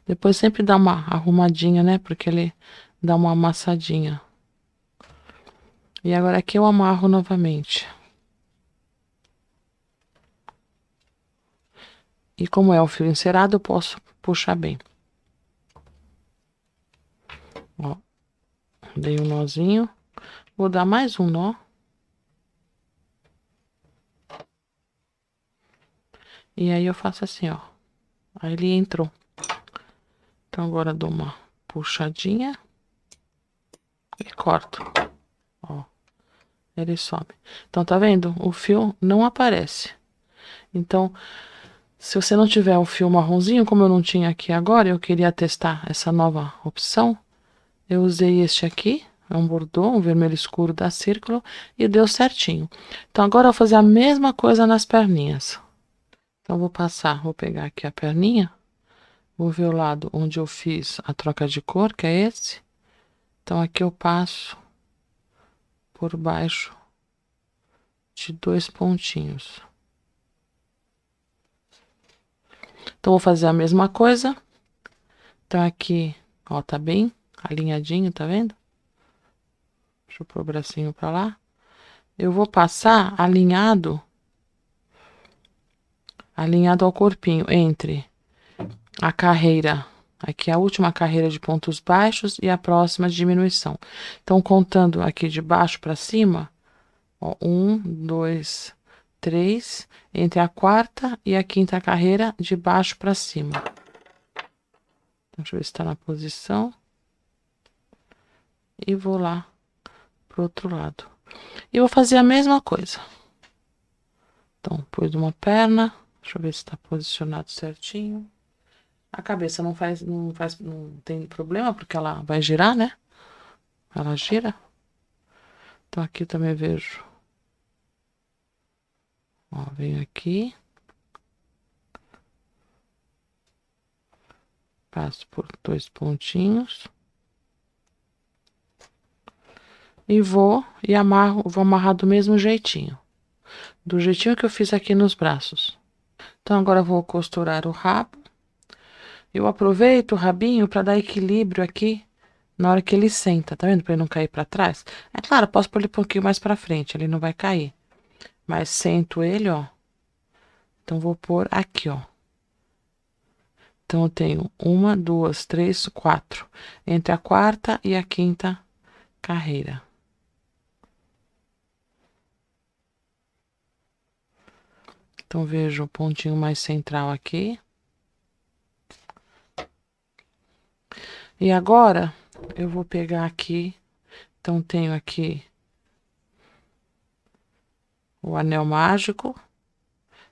Depois sempre dá uma arrumadinha, né? Porque ele dá uma amassadinha. E agora aqui eu amarro novamente. E como é o fio encerado, eu posso puxar bem. Ó, dei um nozinho. Vou dar mais um nó. E aí eu faço assim, ó. Aí ele entrou. Então agora eu dou uma puxadinha e corto. Ó, ele sobe. Então tá vendo? O fio não aparece. Então, se você não tiver o fio marronzinho, como eu não tinha aqui agora, eu queria testar essa nova opção. Eu usei este aqui, é um bordô, um vermelho escuro da Círculo, e deu certinho. Então, agora eu vou fazer a mesma coisa nas perninhas. Então, vou pegar aqui a perninha, vou ver o lado onde eu fiz a troca de cor, que é esse. Então, aqui eu passo por baixo de 2 pontinhos. Então, vou fazer a mesma coisa. Então, aqui, ó, tá bem alinhadinho, tá vendo? Deixa eu pôr o bracinho pra lá. Eu vou passar alinhado ao corpinho, entre a carreira, aqui a última carreira de pontos baixos e a próxima de diminuição. Então, contando aqui de baixo para cima, ó, 1, 2, 3, entre a quarta e a quinta carreira de baixo para cima. Deixa eu ver se está na posição. E vou lá pro outro lado. E vou fazer a mesma coisa. Então, pus uma perna. Deixa eu ver se está posicionado certinho. A cabeça não tem problema, porque ela vai girar, né? Ela gira. Então, aqui eu também vejo. Ó, venho aqui. Passo por 2 pontinhos. E vou amarrar do mesmo jeitinho. Do jeitinho que eu fiz aqui nos braços. Então, agora eu vou costurar o rabo. Eu aproveito o rabinho para dar equilíbrio aqui na hora que ele senta, tá vendo? Para ele não cair para trás. É claro, posso pôr ele um pouquinho mais para frente, ele não vai cair. Mas sento ele, ó. Então, vou pôr aqui, ó. Então, eu tenho 1, 2, 3, 4. Entre a quarta e a quinta carreira. Então, vejo o pontinho mais central aqui. E agora, eu vou pegar aqui. Então, tenho aqui o anel mágico.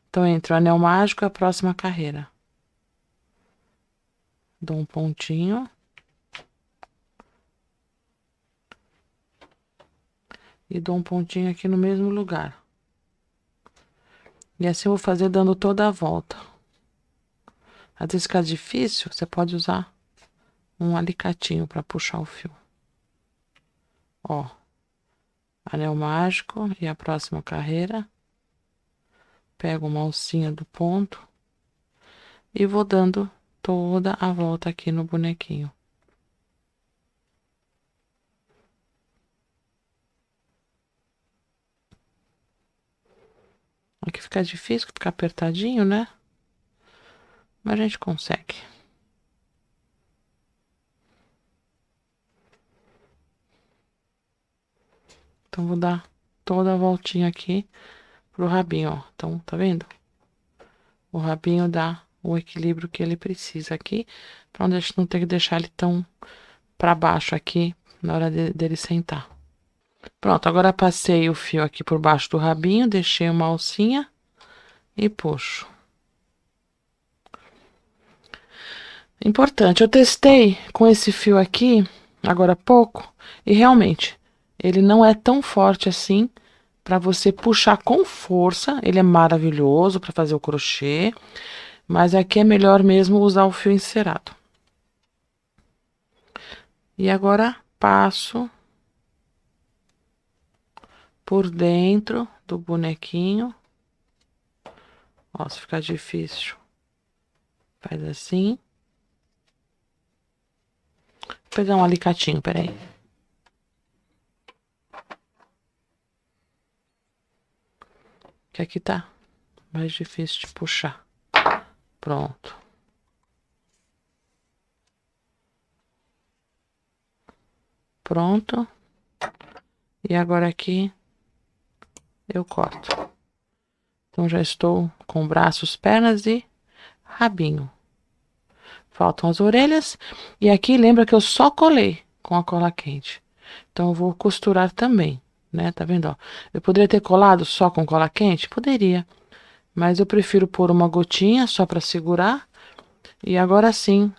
Então, entre o anel mágico e a próxima carreira. Dou um pontinho. E dou um pontinho aqui no mesmo lugar. E assim eu vou fazer dando toda a volta. Às vezes fica difícil, você pode usar um alicatinho para puxar o fio. Ó, anel mágico e a próxima carreira. Pego uma alcinha do ponto e vou dando toda a volta aqui no bonequinho. Aqui fica difícil, fica apertadinho, né? Mas a gente consegue. Então, vou dar toda a voltinha aqui pro rabinho, ó. Então, tá vendo? O rabinho dá o equilíbrio que ele precisa aqui, pra não ter que deixar ele tão pra baixo aqui na hora dele sentar. Pronto, agora passei o fio aqui por baixo do rabinho, deixei uma alcinha e puxo. Importante, eu testei com esse fio aqui, agora há pouco, e realmente, ele não é tão forte assim para você puxar com força. Ele é maravilhoso para fazer o crochê, mas aqui é melhor mesmo usar o fio encerado. E agora passo por dentro do bonequinho. Ó, se ficar difícil, faz assim. Vou pegar um alicatinho, peraí. Que aqui tá mais difícil de puxar. Pronto. Pronto. E agora aqui eu corto. Então, já estou com braços, pernas e rabinho. Faltam as orelhas. E aqui, lembra que eu só colei com a cola quente. Então, eu vou costurar também, né? Tá vendo, ó? Eu poderia ter colado só com cola quente? Poderia. Mas eu prefiro pôr uma gotinha só para segurar. E agora sim.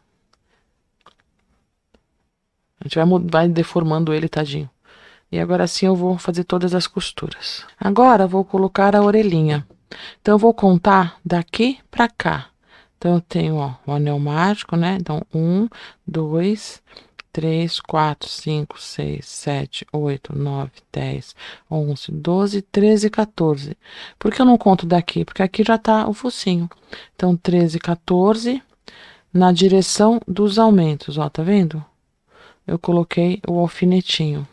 A gente vai deformando ele, tadinho. E agora sim eu vou fazer todas as costuras. Agora, eu vou colocar a orelhinha. Então, eu vou contar daqui pra cá. Então, eu tenho, ó, o anel mágico, né? Então, 1, 2, 3, 4, 5, 6, 7, 8, 9, 10, 11, 12, 13, 14. Por que eu não conto daqui? Porque aqui já tá o focinho. Então, 13, 14, na direção dos aumentos, ó, tá vendo? Eu coloquei o alfinetinho.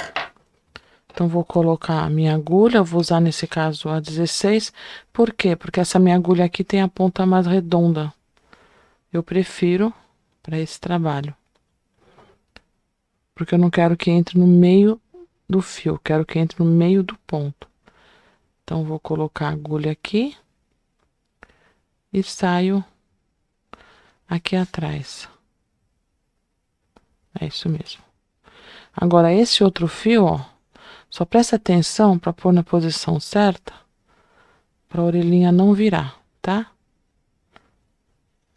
Então, vou colocar a minha agulha, eu vou usar nesse caso a 16. Por quê? Porque essa minha agulha aqui tem a ponta mais redonda. Eu prefiro para esse trabalho. Porque eu não quero que entre no meio do fio, quero que entre no meio do ponto. Então, vou colocar a agulha aqui e saio aqui atrás. É isso mesmo. Agora, esse outro fio, ó, só presta atenção para pôr na posição certa, para a orelhinha não virar, tá?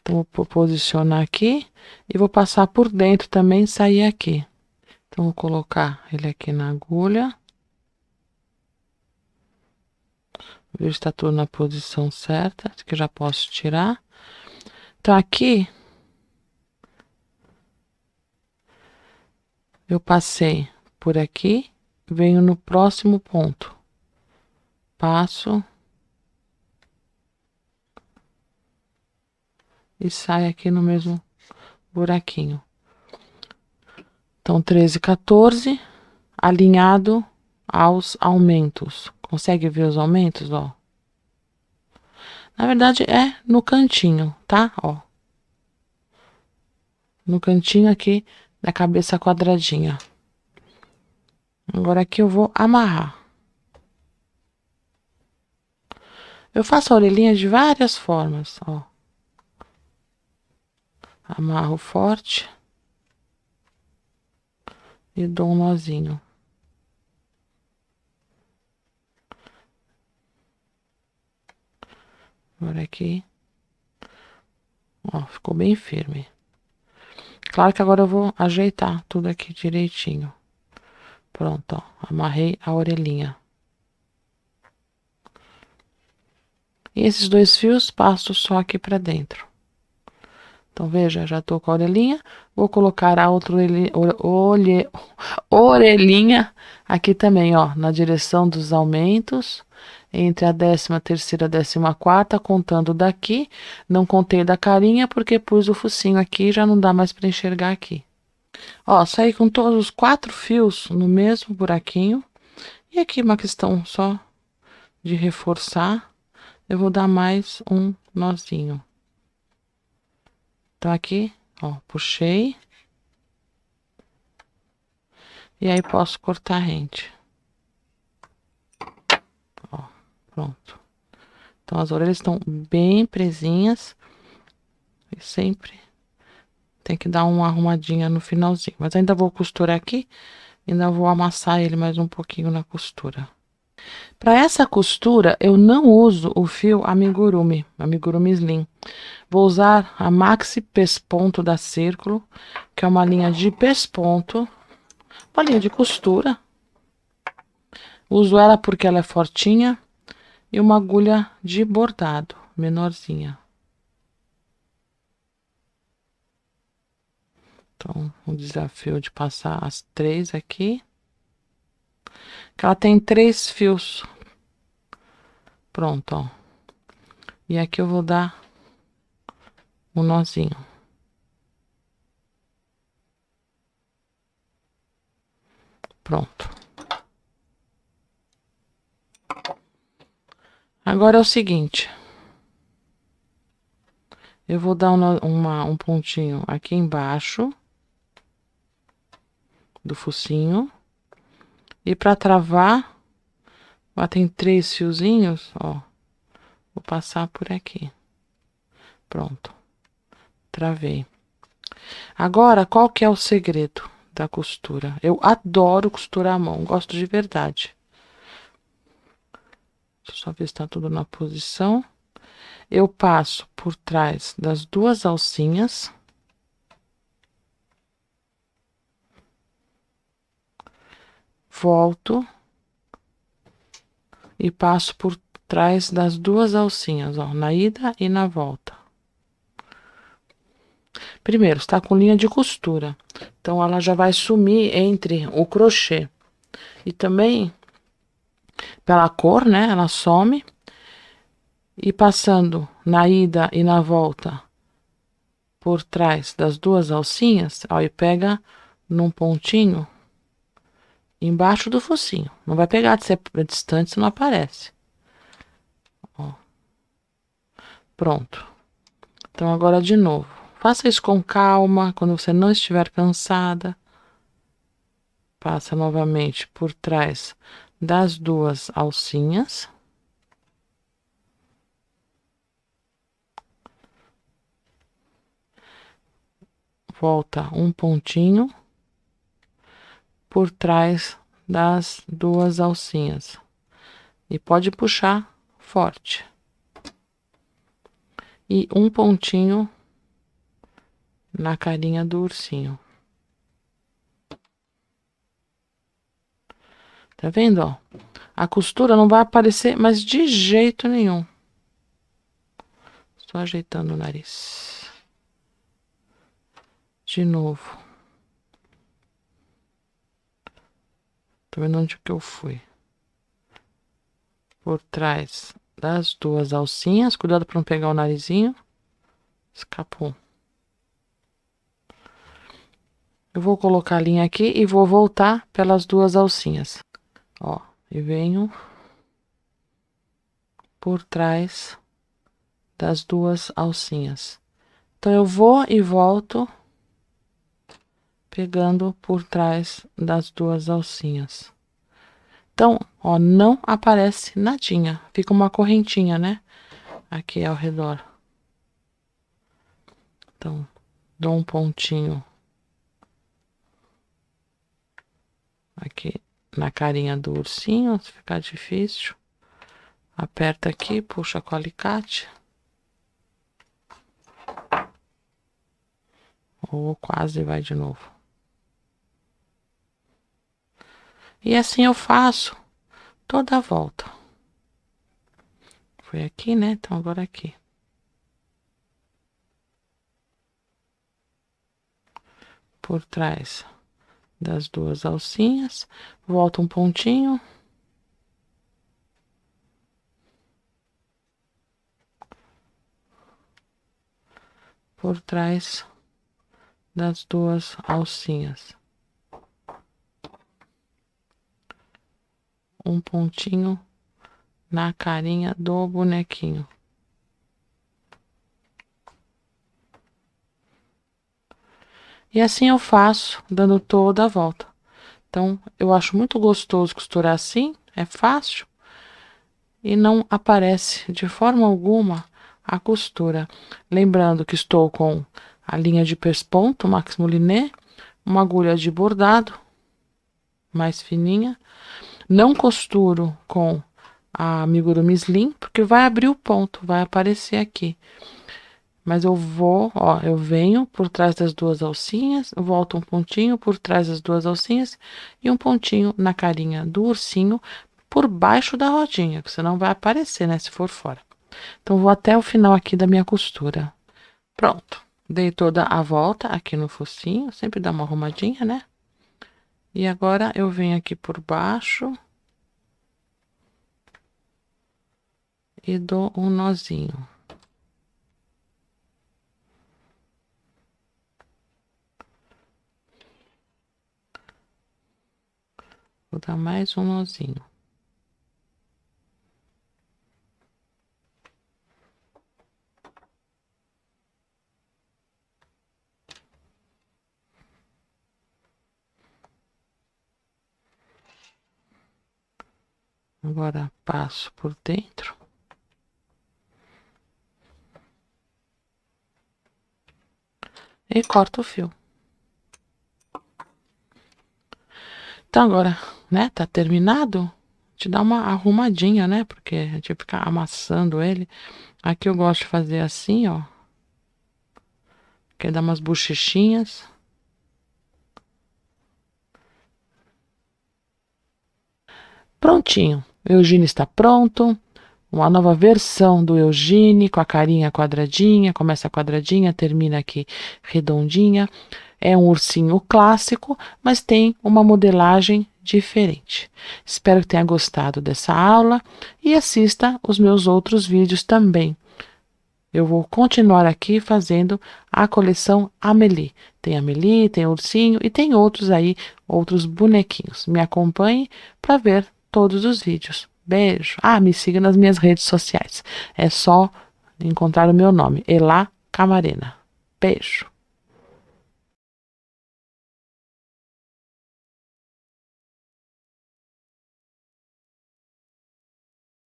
Então, vou posicionar aqui e vou passar por dentro também e sair aqui. Então, vou colocar ele aqui na agulha. Ver se está tudo na posição certa, que eu já posso tirar. Então, aqui, eu passei por aqui, venho no próximo ponto. Passo. E saio aqui no mesmo buraquinho. Então, 13, 14, alinhado aos aumentos. Consegue ver os aumentos, ó? Na verdade, é no cantinho, tá? Ó. No cantinho aqui da cabeça quadradinha. Agora aqui eu vou amarrar. Eu faço a orelhinha de várias formas, ó. Amarro forte. E dou um nozinho. Agora aqui. Ó, ficou bem firme. Claro que agora eu vou ajeitar tudo aqui direitinho. Pronto, ó. Amarrei a orelhinha. E esses dois fios passo só aqui pra dentro. Então, veja, já tô com a orelhinha. Vou colocar a outra orelhinha aqui também, ó. Na direção dos aumentos. Entre a 13ª e a 14ª, contando daqui. Não contei da carinha, porque pus o focinho aqui, já não dá mais para enxergar aqui. Ó, saí com todos os 4 fios no mesmo buraquinho. E aqui uma questão só de reforçar. Eu vou dar mais um nozinho. Então, aqui, ó, puxei. E aí, posso cortar a rente. Ó, pronto. Então, as orelhas estão bem presinhas. E sempre tem que dar uma arrumadinha no finalzinho. Mas ainda vou costurar aqui. Ainda vou amassar ele mais um pouquinho na costura. Para essa costura, eu não uso o fio amigurumi slim. Vou usar a Maxi Pesponto da Círculo, que é uma linha de pesponto, uma linha de costura. Uso ela porque ela é fortinha e uma agulha de bordado, menorzinha. Então, o desafio de passar as 3 aqui. Que ela tem 3 fios. Pronto, ó. E aqui eu vou dar um nozinho. Pronto. Agora é o seguinte. Eu vou dar um pontinho aqui embaixo do focinho. E para travar, ó, tem 3 fiozinhos, ó. Vou passar por aqui. Pronto. Travei. Agora, qual que é o segredo da costura? Eu adoro costurar à mão, gosto de verdade. Deixa eu só ver se tá tudo na posição. Eu passo por trás das 2 alcinhas. Volto. E passo por trás das 2 alcinhas, ó, na ida e na volta. Primeiro, está com linha de costura. Então, ela já vai sumir entre o crochê. E também, pela cor, né? Ela some. E passando na ida e na volta por trás das duas alcinhas, ó, e pega num pontinho embaixo do focinho. Não vai pegar de ser distante, se não aparece. Ó. Pronto. Então, agora de novo. Faça isso com calma, quando você não estiver cansada. Passa novamente por trás das duas alcinhas. Volta um pontinho por trás das duas alcinhas. E pode puxar forte. E um pontinho na carinha do ursinho. Tá vendo, ó? A costura não vai aparecer, mas de jeito nenhum. Estou ajeitando o nariz. De novo. Tá vendo onde que eu fui? Por trás das duas alcinhas. Cuidado para não pegar o narizinho. Escapou. Eu vou colocar a linha aqui e vou voltar pelas duas alcinhas. Ó, e venho por trás das duas alcinhas. Então, eu vou e volto pegando por trás das duas alcinhas. Então, ó, não aparece nadinha. Fica uma correntinha, né? Aqui ao redor. Então, dou um pontinho aqui na carinha do ursinho, se ficar difícil. Aperta aqui, puxa com o alicate. Ou quase vai de novo. E assim eu faço toda a volta. Foi aqui, né? Então agora aqui. Por trás das duas alcinhas, volta um pontinho. Por trás das duas alcinhas. Um pontinho na carinha do bonequinho. E assim eu faço, dando toda a volta. Então, eu acho muito gostoso costurar assim, é fácil. E não aparece de forma alguma a costura. Lembrando que estou com a linha de pesponto Max Moulinet, uma agulha de bordado mais fininha. Não costuro com a amigurumi Slim, porque vai abrir o ponto, vai aparecer aqui. Mas eu vou, ó, eu venho por trás das duas alcinhas, volto um pontinho por trás das duas alcinhas e um pontinho na carinha do ursinho por baixo da rodinha, que senão vai aparecer, né, se for fora. Então, vou até o final aqui da minha costura. Pronto. Dei toda a volta aqui no focinho, sempre dá uma arrumadinha, né? E agora eu venho aqui por baixo e dou um nozinho. Vou dar mais um nozinho. Agora passo por dentro. E corto o fio. Então agora, né, tá terminado? Te dá uma arrumadinha, né? Porque a gente fica amassando ele. Aqui eu gosto de fazer assim, ó. Que dá umas bochechinhas. Prontinho. O Eugênio está pronto. Uma nova versão do Eugênio com a carinha quadradinha. Começa quadradinha, termina aqui redondinha. É um ursinho clássico, mas tem uma modelagem diferente. Espero que tenha gostado dessa aula e assista os meus outros vídeos também. Eu vou continuar aqui fazendo a coleção Amélie. Tem Amélie, tem ursinho e tem outros aí, outros bonequinhos. Me acompanhe para ver todos os vídeos. Beijo. Ah, me siga nas minhas redes sociais. É só encontrar o meu nome, Elá Camarena. Beijo.